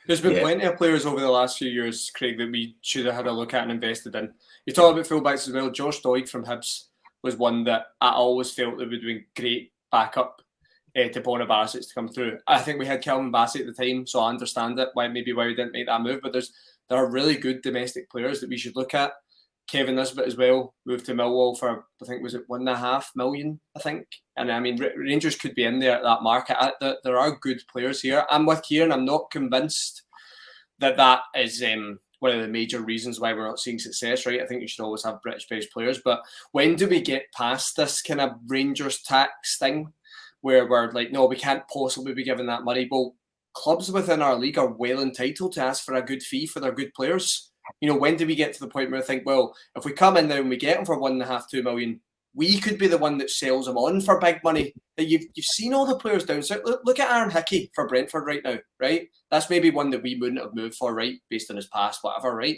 There's been plenty of players over the last few years, Craig, that we should have had a look at and invested in. You talk about fullbacks as well. Josh Doig from Hibs was one that I always felt that would have been great backup to Borna Barisic to come through. I think we had Kelvin Bassett at the time, so I understand it, why we didn't make that move. But there are really good domestic players that we should look at. Kevin Nisbet as well moved to Millwall for, I think, was it $1.5 million, I think. And I mean, Rangers could be in there at that market. There are good players here. I'm with Kyran. I'm not convinced that is one of the major reasons why we're not seeing success, right? I think you should always have British-based players. But when do we get past this kind of Rangers tax thing where we're like, no, we can't possibly be given that money? Well, clubs within our league are well entitled to ask for a good fee for their good players. You know, when do we get to the point where I think, well, if we come in there and we get them for $1.5-2 million, we could be the one that sells them on for big money. You've seen all the players down. So look at Aaron Hickey for Brentford right now, right? That's maybe one that we wouldn't have moved for, right? Based on his past, whatever, right?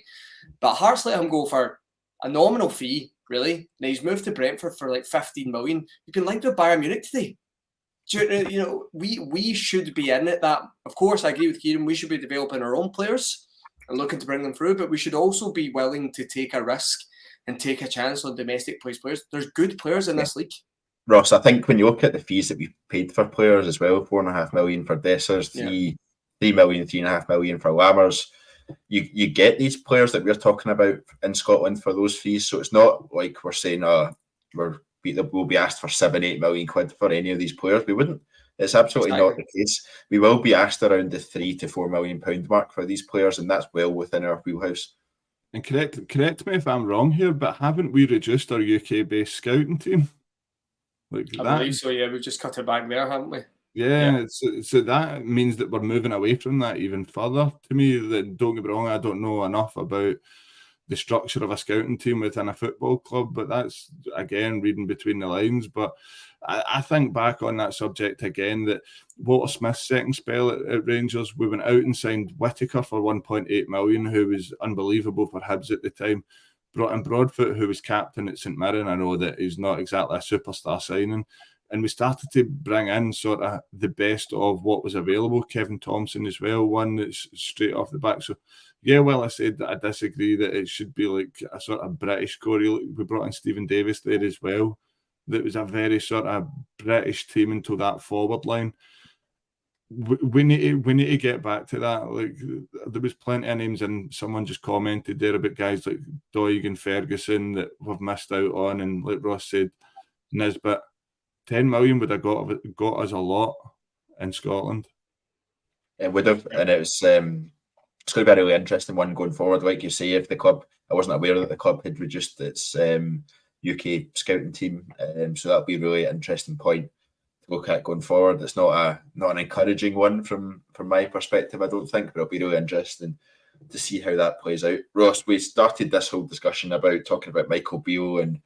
But Hearts let him go for a nominal fee, really. Now he's moved to Brentford for like $15 million. You've been linked with Bayern Munich today. You know, we should be in it. That, of course, I agree with Kyran. We should be developing our own players and looking to bring them through, but we should also be willing to take a risk and take a chance on domestic players. There's good players in this league. Ross, I think when you look at the fees that we've paid for players as well, $4.5 million for Dessers, $3 million, $3.5 million for Lammers, you get these players that we're talking about in Scotland for those fees. So it's not like we're saying we'll be asked for £7-8 million for any of these players. We wouldn't. It's absolutely not the case. We will be asked around the £3 to £4 million mark for these players, and that's well within our wheelhouse. And correct me if I'm wrong here, but haven't we reduced our UK-based scouting team? I believe so, yeah. We've just cut it back there, haven't we? Yeah. So that means that we're moving away from that even further. To me, that, don't get me wrong, I don't know enough about the structure of a scouting team within a football club, but that's, again, reading between the lines. But I think back on that subject again, that Walter Smith's second spell at Rangers, we went out and signed Whittaker for $1.8 million, who was unbelievable for Hibs at the time. Brought in Broadfoot, who was captain at St Mirren. I know that he's not exactly a superstar signing. And we started to bring in sort of the best of what was available. Kevin Thompson as well, one that's straight off the back. So, yeah, well, I said that I disagree that it should be like a sort of British core. We brought in Stephen Davis there as well. That was a very sort of British team until that forward line. We need to get back to that. Like, there was plenty of names, and someone just commented there about guys like Doig and Ferguson that we've missed out on. And like Ross said, Nisbet, 10 million would have got us a lot in Scotland. It would have, and it's going to be a really interesting one going forward. Like you say, if the club, I wasn't aware that the club had reduced its UK scouting team, so that'll be a really interesting point to look at going forward. It's not an encouraging one from my perspective, I don't think, but it'll be really interesting to see how that plays out. Ross, we started this whole discussion about talking about Michael Beale and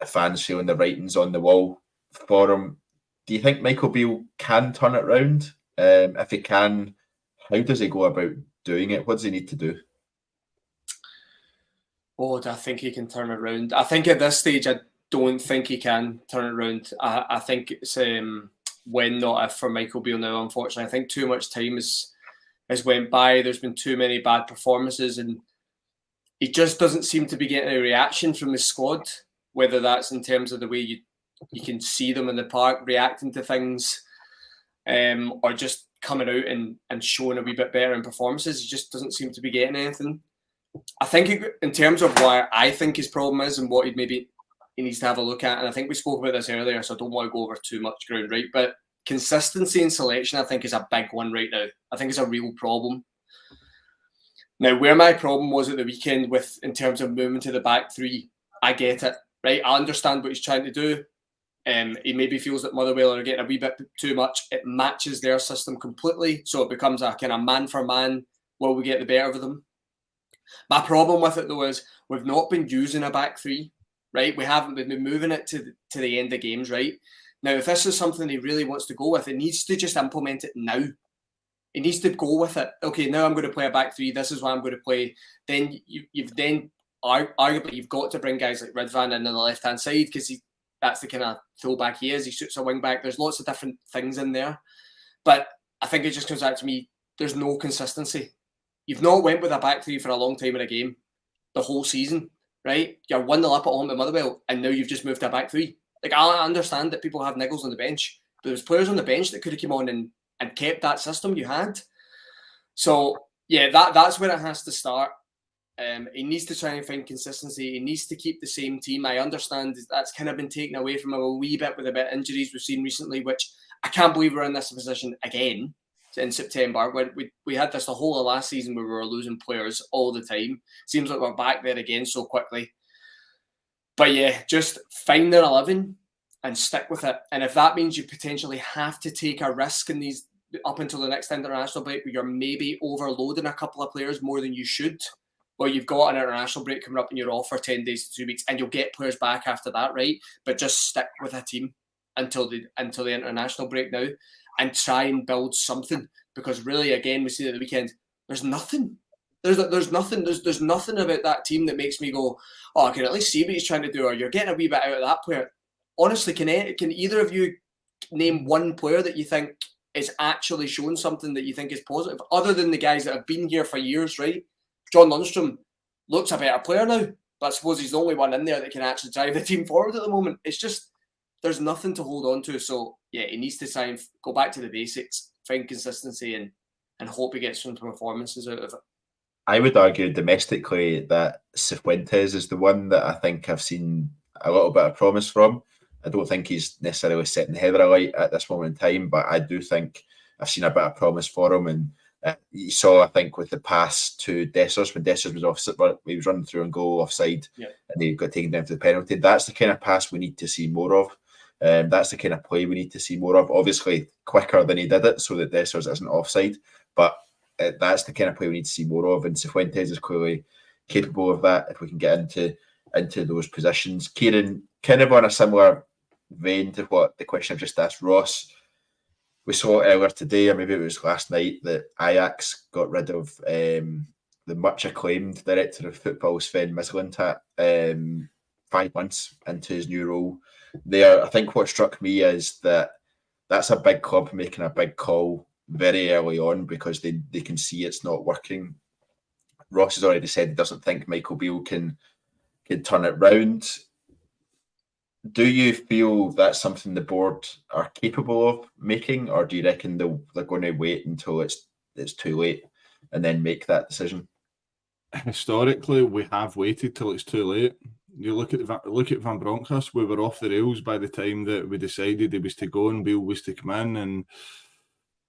fans feeling the writings on the wall for him. Do you think Michael Beale can turn it round? If he can, how does he go about doing it? What does he need to do? Oh, do I think he can turn it around? I think at this stage, I don't think he can turn it around. I think it's when, not if, for Michael Beale now, unfortunately. I think too much time has went by. There's been too many bad performances, and he just doesn't seem to be getting a reaction from his squad, whether that's in terms of the way you can see them in the park reacting to things, or just coming out and showing a wee bit better in performances. He just doesn't seem to be getting anything. I think in terms of why I think his problem is and what he needs to have a look at, and I think we spoke about this earlier, so I don't want to go over too much ground, right? But consistency in selection, I think, is a big one right now. I think it's a real problem. Now, where my problem was at the weekend in terms of moving to the back three, I get it, right? I understand what he's trying to do. He maybe feels that Motherwell are getting a wee bit too much. It matches their system completely, so it becomes a kind of man for man. Will we get the better of them? My problem with it, though, is we've not been using a back three, right? We haven't been moving it to the end of games, right? Now, if this is something he really wants to go with, it needs to just implement it now. He needs to go with it. Okay, now I'm going to play a back three. This is what I'm going to play. Then you've arguably got to bring guys like Ridvan in on the left-hand side, because that's the kind of fullback he is. He suits a wing back. There's lots of different things in there. But I think it just comes out to me, there's no consistency. You've not went with a back three for a long time in a game, the whole season, right? You're 1-0 up at home at Motherwell, and now you've just moved to a back three. Like, I understand that people have niggles on the bench, but there's players on the bench that could have come on and kept that system you had. So, yeah, that's where it has to start. He needs to try and find consistency. He needs to keep the same team. I understand that's kind of been taken away from him a wee bit with a bit of injuries we've seen recently, which I can't believe we're in this position again in September. When we had this the whole of last season where we were losing players all the time. Seems like we're back there again so quickly. But yeah, just find their 11 and stick with it. And if that means you potentially have to take a risk in these up until the next international break where you're maybe overloading a couple of players more than you should, well, you've got an international break coming up and you're off for 10 days to 2 weeks and you'll get players back after that, right? But just stick with a team until the international break now and try and build something, because really, again, we see at the weekend, there's nothing. There's nothing. There's nothing about that team that makes me go, oh, I can at least see what he's trying to do, or you're getting a wee bit out of that player. Honestly, can either of you name one player that you think is actually showing something that you think is positive, other than the guys that have been here for years, right? John Lundstrom looks a better player now, but I suppose he's the only one in there that can actually drive the team forward at the moment. It's just, there's nothing to hold on to. So, yeah, he needs to try and go back to the basics, find consistency, and hope he gets some performances out of it. I would argue domestically that Cifuentes is the one that I think I've seen a little bit of promise from. I don't think he's necessarily setting the heather alight at this moment in time, but I do think I've seen a bit of promise for him. And you saw, I think, with the pass to Dessers, when Dessers was offside, he was running through and goal offside, and he got taken down to the penalty. That's the kind of pass we need to see more of. That's the kind of play we need to see more of. Obviously, quicker than he did it, so that Dessers isn't offside. But that's the kind of play we need to see more of, and Cifuentes is clearly capable of that if we can get into those positions. Kyran, kind of on a similar vein to what the question I've just asked Ross, we saw earlier today, or maybe it was last night, that Ajax got rid of the much acclaimed director of football, Sven Mislintat, 5 months into his new role there. I think what struck me is that that's a big club making a big call very early on because they can see it's not working. Ross has already said he doesn't think Michael Beale can turn it round. Do you feel that's something the board are capable of making, or do you reckon they're going to wait until it's too late and then make that decision? Historically, we have waited till it's too late. You look at Van Bronckhorst, we were off the rails by the time that we decided he was to go and Beale was to come in. And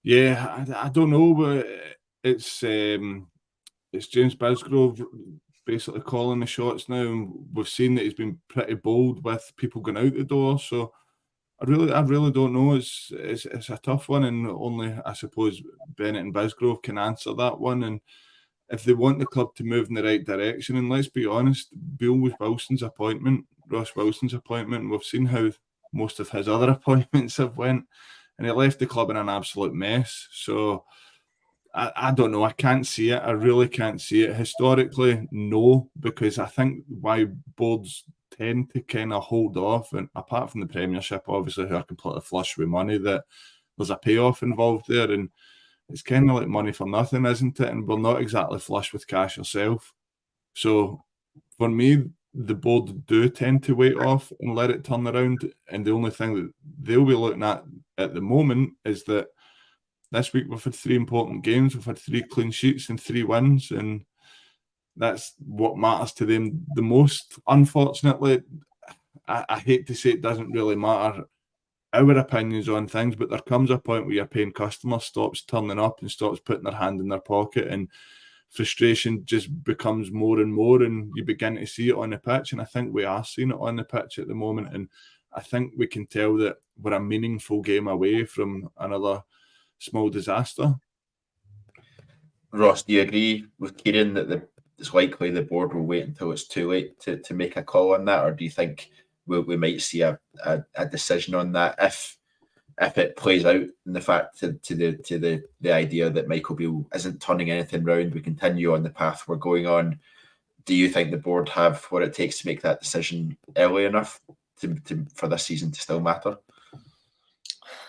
yeah, I don't know, but it's James Bisgrove basically calling the shots now, and we've seen that he's been pretty bold with people going out the door. So I really don't know. It's a tough one, and only I suppose Bennett and Bisgrove can answer that one. And if they want the club to move in the right direction, and let's be honest, Beale was Ross Wilson's appointment, and we've seen how most of his other appointments have went, and he left the club in an absolute mess. So I don't know. I can't see it. I really can't see it. Historically, no, because I think why boards tend to kind of hold off, and apart from the Premiership, obviously, who are completely flush with money, that there's a payoff involved there, and it's kind of like money for nothing, isn't it? And we're not exactly flush with cash ourselves. So for me, the board do tend to wait off and let it turn around. And the only thing that they'll be looking at the moment is that this week we've had 3 important games. We've had 3 clean sheets and 3 wins, and that's what matters to them the most. Unfortunately, I hate to say it doesn't really matter our opinions on things, but there comes a point where your paying customer stops turning up and stops putting their hand in their pocket, and frustration just becomes more and more, and you begin to see it on the pitch. And I think we are seeing it on the pitch at the moment, and I think we can tell that we're a meaningful game away from another small disaster. Ross, do you agree with Kyran that it's likely the board will wait until it's too late to make a call on that, or do you think we might see a decision on that if it plays out in the fact to the idea that Michael Beale isn't turning anything round, we continue on the path we're going on? Do you think the board have what it takes to make that decision early enough? for this season to still matter?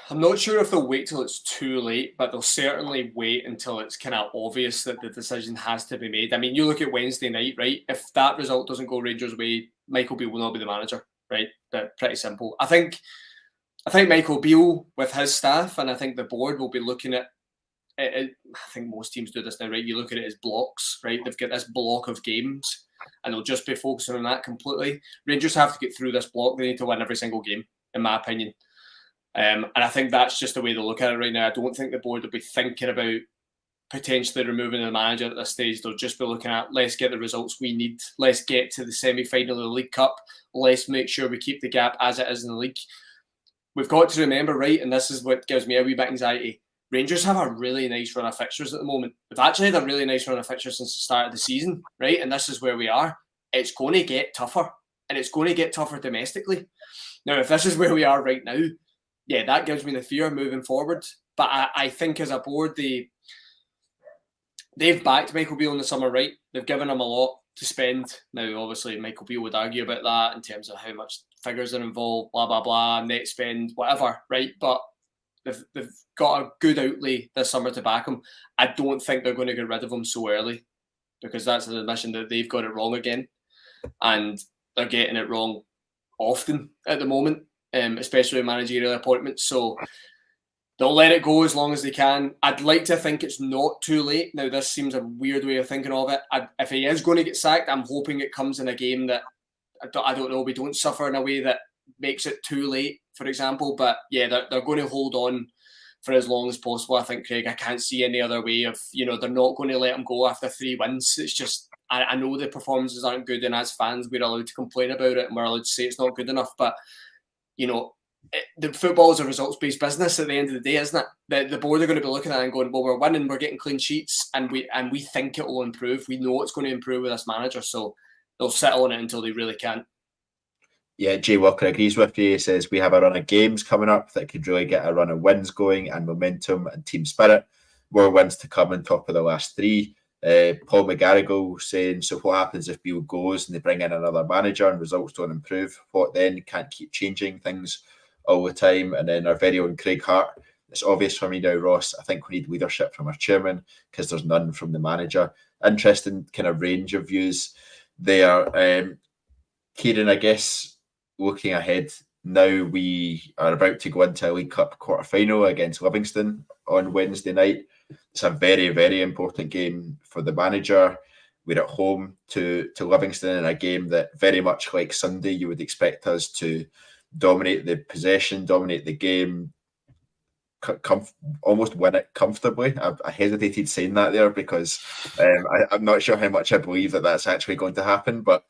I'm not sure if they'll wait till it's too late, but they'll certainly wait until it's kind of obvious that the decision has to be made. I mean, you look at Wednesday night, right? If that result doesn't go Rangers' way, Michael Beale will not be the manager, right? But pretty simple. I think Michael Beale with his staff, and I think the board will be looking at it. I think most teams do this now, right? You look at it as blocks, right? They've got this block of games, and they'll just be focusing on that completely. Rangers have to get through this block. They need to win every single game, in my opinion. And I think that's just the way they look at it right now. I don't think the board will be thinking about potentially removing the manager at this stage. They'll just be looking at, let's get the results we need. Let's get to the semi-final of the League Cup. Let's make sure we keep the gap as it is in the league. We've got to remember, right, and this is what gives me a wee bit of anxiety, Rangers have a really nice run of fixtures at the moment. We've actually had a really nice run of fixtures since the start of the season, right? And this is where we are. It's going to get tougher, and it's going to get tougher domestically. Now, if this is where we are right now, yeah, that gives me the fear moving forward. But I think as a board, they've backed Michael Beale in the summer, right? They've given him a lot to spend. Now, obviously, Michael Beale would argue about that in terms of how much figures are involved, blah, blah, blah, net spend, whatever, right? But they've got a good outlay this summer to back him. I don't think they're going to get rid of him so early, because that's an admission that they've got it wrong again. And they're getting it wrong often at the moment. Especially with managerial appointments. So they'll let it go as long as they can. I'd like to think it's not too late. Now, this seems a weird way of thinking of it. If he is going to get sacked, I'm hoping it comes in a game that, I don't know, we don't suffer in a way that makes it too late, for example. But yeah, they're going to hold on for as long as possible, I think, Craig. I can't see any other way of, they're not going to let him go after 3 wins. It's just, I know the performances aren't good, and as fans, we're allowed to complain about it and we're allowed to say it's not good enough. But the football is a results-based business at the end of the day, isn't it? The board are going to be looking at it and going, well, we're winning, we're getting clean sheets, and we think it will improve. We know it's going to improve with this manager, so they'll settle on it until they really can. Yeah, Jay Walker agrees with you. He says, we have a run of games coming up that could really get a run of wins going, and momentum and team spirit. More wins to come on top of the last 3. Paul McGarrigle saying, so what happens if Beale goes and they bring in another manager and results don't improve? What then? Can't keep changing things all the time. And then our very own Craig Hart, it's obvious for me now, Ross, I think we need leadership from our chairman because there's none from the manager. Interesting kind of range of views there. Kyran, I guess, looking ahead, now we are about to go into a League Cup quarter-final against Livingston on Wednesday night. It's a very, very important game for the manager. We're at home to Livingston in a game that, very much like Sunday, you would expect us to dominate the possession, dominate the game, almost win it comfortably. I hesitated saying that there because I'm not sure how much I believe that that's actually going to happen, but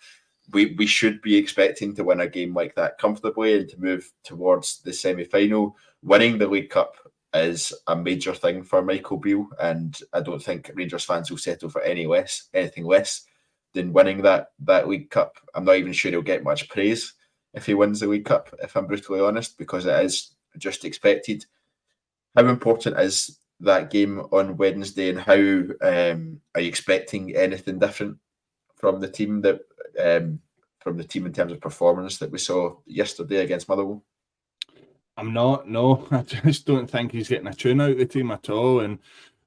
we should be expecting to win a game like that comfortably and to move towards the semi-final. Winning the League Cup is a major thing for Michael Beale, and I don't think Rangers fans will settle for anything less than winning that League Cup. I'm not even sure he'll get much praise if he wins the League Cup, if I'm brutally honest, because it is just expected. How important is that game on Wednesday, and how are you expecting anything different from the team in terms of performance that we saw yesterday against Motherwell? I'm not, no. I just don't think he's getting a tune out of the team at all. And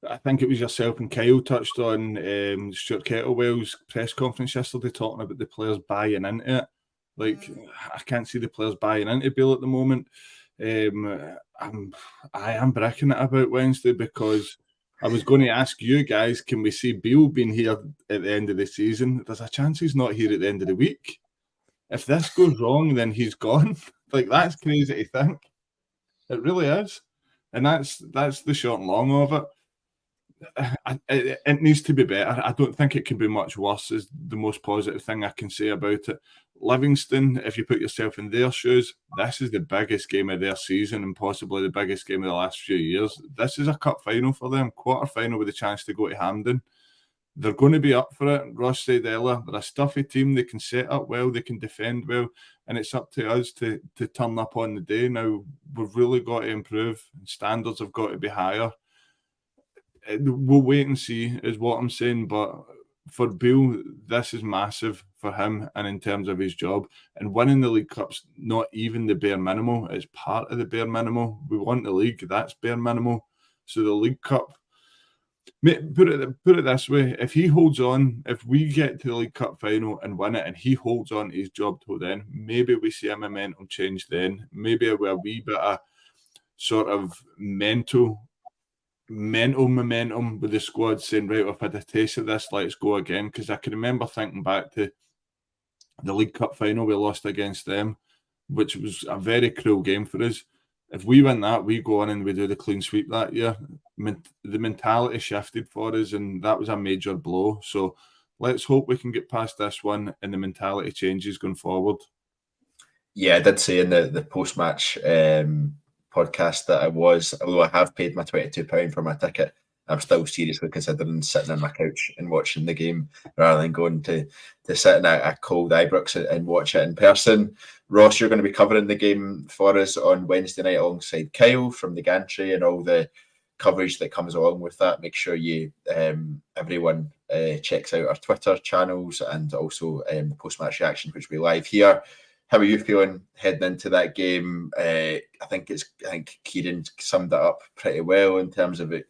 I think it was yourself and Kyle touched on Stuart Kettlewell's press conference yesterday talking about the players buying into it. Like, I can't see the players buying into Beale at the moment. I am bricking it about Wednesday because I was going to ask you guys, can we see Beale being here at the end of the season? There's a chance he's not here at the end of the week. If this goes wrong, then he's gone. Like, that's crazy to think. It really is. And that's the short and long of it. It needs to be better. I don't think it can be much worse is the most positive thing I can say about it. Livingston, if you put yourself in their shoes, this is the biggest game of their season and possibly the biggest game of the last few years. This is a cup final for them, quarter final with a chance to go to Hampden. They're going to be up for it. Ross said earlier, they're a stuffy team. They can set up well, they can defend well, and it's up to us to turn up on the day. Now, we've really got to improve. Standards have got to be higher. We'll wait and see, is what I'm saying, but for Beale, this is massive for him and in terms of his job. And winning the League Cup's not even the bare minimal, it's part of the bare minimal. We want the league, that's bare minimal. So the League Cup, put it this way, if he holds on, if we get to the League Cup final and win it and he holds on to his job till then, maybe we see a momentum change then. Maybe a wee bit of sort of mental momentum with the squad saying, right, we've had a taste of this, let's go again. Because I can remember thinking back to the League Cup final we lost against them, which was a very cruel game for us. If we win that, we go on and we do the clean sweep that year. The mentality shifted for us, and that was a major blow. So let's hope we can get past this one and the mentality changes going forward. Yeah, I did say in the post-match podcast that although I have paid my £22 for my ticket, I'm still seriously considering sitting on my couch and watching the game rather than going to sit in a cold Ibrox and watch it in person. Ross, you're going to be covering the game for us on Wednesday night alongside Kyle from the gantry and all the coverage that comes along with that. Make sure you everyone checks out our Twitter channels and also the post-match reaction, which will be live here. How are you feeling heading into that game? I think Kyran summed it up pretty well in terms of it.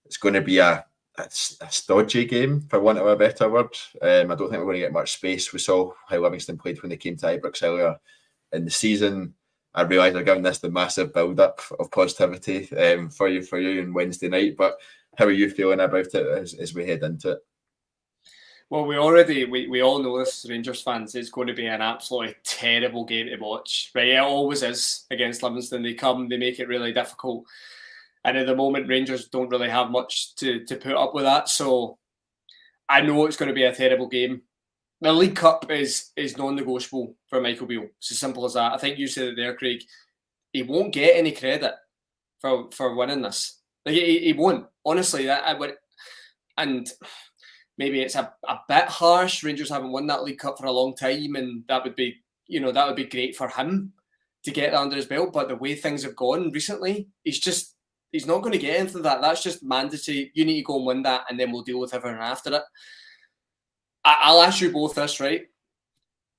It's going to be a stodgy game, for want of a better word. I don't think we're going to get much space. We saw how Livingston played when they came to Ibrox earlier in the season. I realise I'm giving this the massive build-up of positivity for you on Wednesday night. But how are you feeling about it as we head into it? Well, we all know this, Rangers fans. It's going to be an absolutely terrible game to watch, right? It always is against Livingston. They make it really difficult, and at the moment, Rangers don't really have much to put up with that. So I know it's going to be a terrible game. The League Cup is non-negotiable for Michael Beale. It's as simple as that. I think you said it there, Craig. He won't get any credit for winning this. Like he won't. Honestly, and maybe it's a bit harsh. Rangers haven't won that League Cup for a long time, and that would be great for him to get that under his belt. But the way things have gone recently, he's not going to get into that. That's just mandatory. You need to go and win that, and then we'll deal with everything after it. I'll ask you both this, right?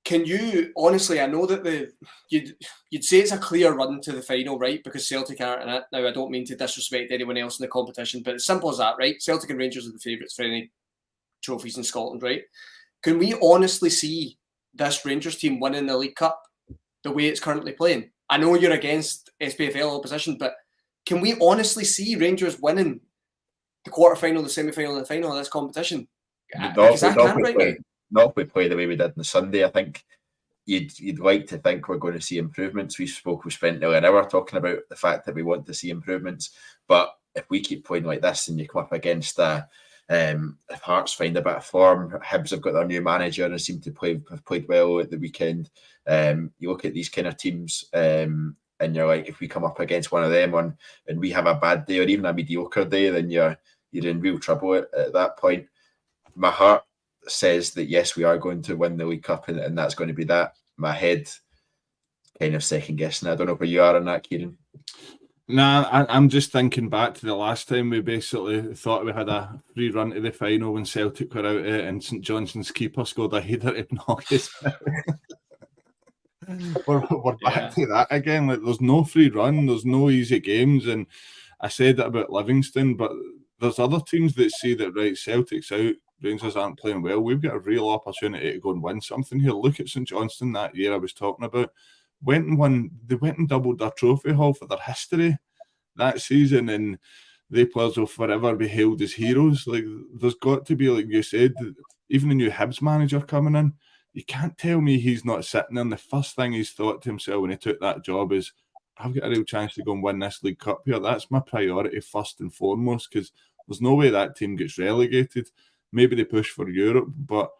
Can you honestly? I know that you'd say it's a clear run to the final, right? Because Celtic aren't in it. Now, I don't mean to disrespect anyone else in the competition, but it's simple as that, right? Celtic and Rangers are the favourites for any trophies in Scotland, right? Can we honestly see this Rangers team winning the League Cup the way it's currently playing? I know you're against SPFL opposition, but can we honestly see Rangers winning the quarter-final, the semi-final, and the final of this competition? Because I can't right now. Not if we play the way we did on Sunday. I think you'd like to think we're going to see improvements. We spent nearly an hour talking about the fact that we want to see improvements. But if we keep playing like this and you come up against if Hearts find a bit of form, Hibs have got their new manager and seem to have played well at the weekend. You look at these kind of teams and you're like, if we come up against one of them and we have a bad day or even a mediocre day, then you're in real trouble at that point. My heart says that yes, we are going to win the League Cup and that's going to be that. My head kind of second guessing. I don't know where you are on that, Kyran. Nah, I'm just thinking back to the last time we basically thought we had a free run to the final when Celtic were out and St Johnson's keeper scored a header to knock us out. We're back to that again. Like, there's no free run, there's no easy games, and I said that about Livingston, but there's other teams that see that, right, Celtic's out, Rangers aren't playing well. We've got a real opportunity to go and win something here. Look at St Johnstone that year I was talking about. They went and doubled their trophy haul for their history that season, and they players will forever be hailed as heroes. Like, there's got to be, like you said, even a new Hibs manager coming in, you can't tell me he's not sitting there and the first thing he's thought to himself when he took that job is, I've got a real chance to go and win this League Cup here. That's my priority first and foremost, because there's no way that team gets relegated. Maybe they push for Europe, but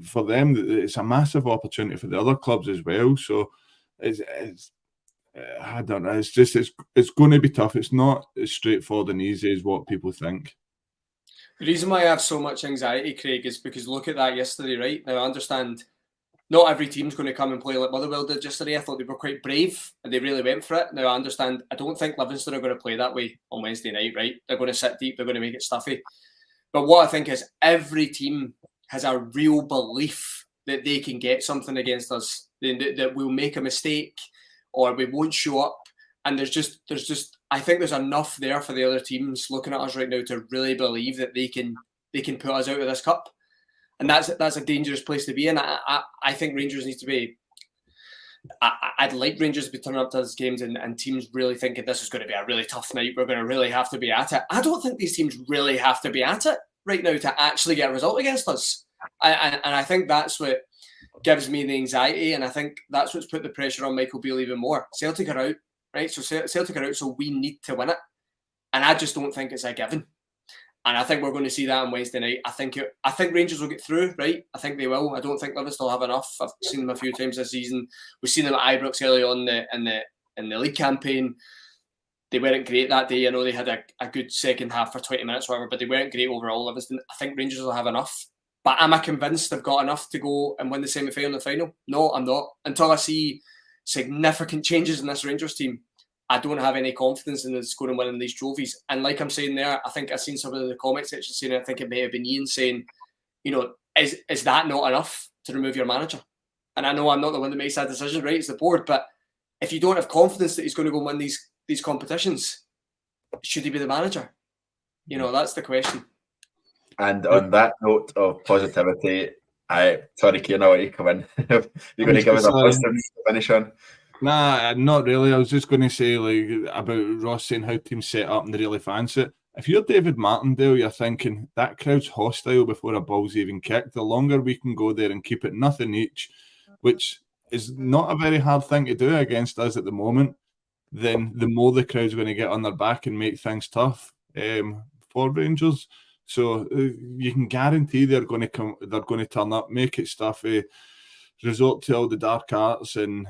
for them, it's a massive opportunity for the other clubs as well. So it's I don't know. It's going to be tough. It's not as straightforward and easy as what people think. The reason why I have so much anxiety, Craig, is because look at that yesterday, right? Now, I understand not every team's going to come and play like Motherwell did yesterday. I thought they were quite brave and they really went for it. Now, I understand. I don't think Livingston are going to play that way on Wednesday night, right? They're going to sit deep. They're going to make it stuffy. But what I think is every team has a real belief that they can get something against us, that we'll make a mistake or we won't show up. And there's just I think there's enough there for the other teams looking at us right now to really believe that they can put us out of this cup. And that's a dangerous place to be in. I think Rangers need to be. I'd like Rangers to be turning up to those games and teams really thinking this is going to be a really tough night. We're going to really have to be at it. I don't think these teams really have to be at it right now to actually get a result against us. And I think that's what gives me the anxiety. And I think that's what's put the pressure on Michael Beale even more. Celtic are out. Right, so Celtic are out, so we need to win it, and I just don't think it's a given. And I think we're going to see that on Wednesday night. I think Rangers will get through, right? I think they will. I don't think Livingston will have enough. I've seen them a few times this season. We've seen them at Ibrox early on in the league campaign. They weren't great that day. I know they had a good second half for 20 minutes, or whatever, but they weren't great overall. Livingston. I think Rangers will have enough. But am I convinced they've got enough to go and win the semi-final and the final? No, I'm not. Until I see significant changes in this Rangers team, I don't have any confidence in us going and winning these trophies. And like I'm saying there, I think I've seen some of the comments section saying, I think it may have been Ian saying, is that not enough to remove your manager? And I know I'm not the one that makes that decision, right? It's the board. But if you don't have confidence that he's going to go and win these competitions, should he be the manager? That's the question. And on that note of positivity, sorry, Kyran, I want you to come in. You're going to give us a positive to finish on. Nah, not really. I was just going to say about Ross saying how teams set up and they really fancy it. If you're David Martindale, you're thinking that crowd's hostile before a ball's even kicked. The longer we can go there and keep it nothing each, which is not a very hard thing to do against us at the moment, then the more the crowd's going to get on their back and make things tough for Rangers. So you can guarantee they're going to turn up, make it stuffy, resort to all the dark arts, and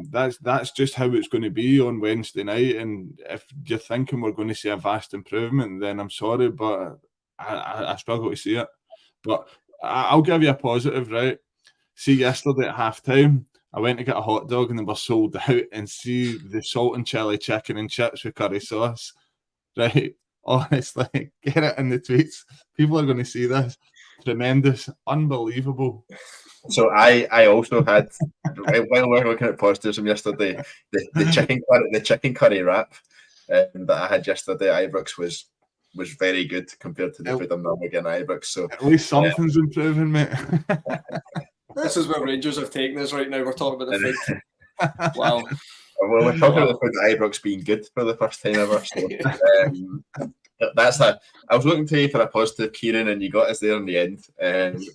that's just how it's going to be on Wednesday night. And if you're thinking we're going to see a vast improvement, then I'm sorry, but I struggle to see it. But I'll give you a positive, right? See, yesterday at halftime, I went to get a hot dog and they were sold out, and see the salt and chili chicken and chips with curry sauce, right? Honestly, get it in the tweets. People are going to see this. Tremendous, unbelievable. So I also had, while we're looking at positives from yesterday, the chicken curry wrap that I had yesterday at Ibrox was very good compared to the food I'm normally getting at Ibrox. So at least something's improving, mate. This is where Rangers have taken us right now. We're talking about the food. Wow. Well, we're talking about the food at Ibrox being good for the first time ever. So I was looking to you for a positive, Kyran, and you got us there in the end.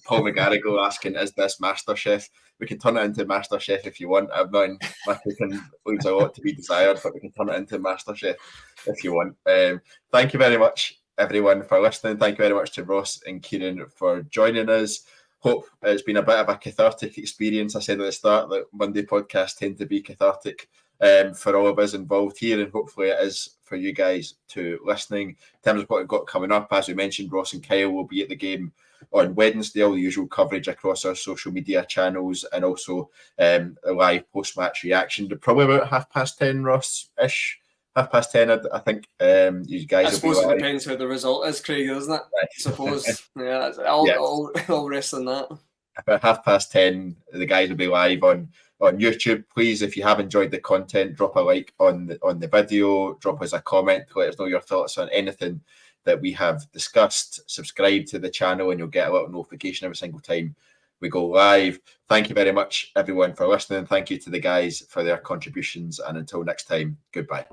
Paul McGarrigle asking, is this MasterChef? We can turn it into MasterChef if you want. I'm not in my cooking leaves a lot to be desired, but we can turn it into MasterChef if you want. Thank you very much, everyone, for listening. Thank you very much to Ross and Kyran for joining us. Hope it's been a bit of a cathartic experience. I said at the start that Monday podcasts tend to be cathartic for all of us involved here, and hopefully it is for you guys too listening. In terms of what we've got coming up, as we mentioned, Ross and Kyle will be at the game on Wednesday. All the usual coverage across our social media channels, and also a live post-match reaction to probably about 10:30, Ross-ish. 10:30, I think. You guys. I suppose it depends how the result is, Craig, doesn't it? Right. I suppose. Yeah, all rests on that. About 10:30, the guys will be live on YouTube. Please, if you have enjoyed the content, drop a like on the video, drop us a comment, let us know your thoughts on anything that we have discussed. Subscribe to the channel and you'll get a little notification every single time we go live. Thank you very much, everyone, for listening. Thank you to the guys for their contributions, and until next time, goodbye.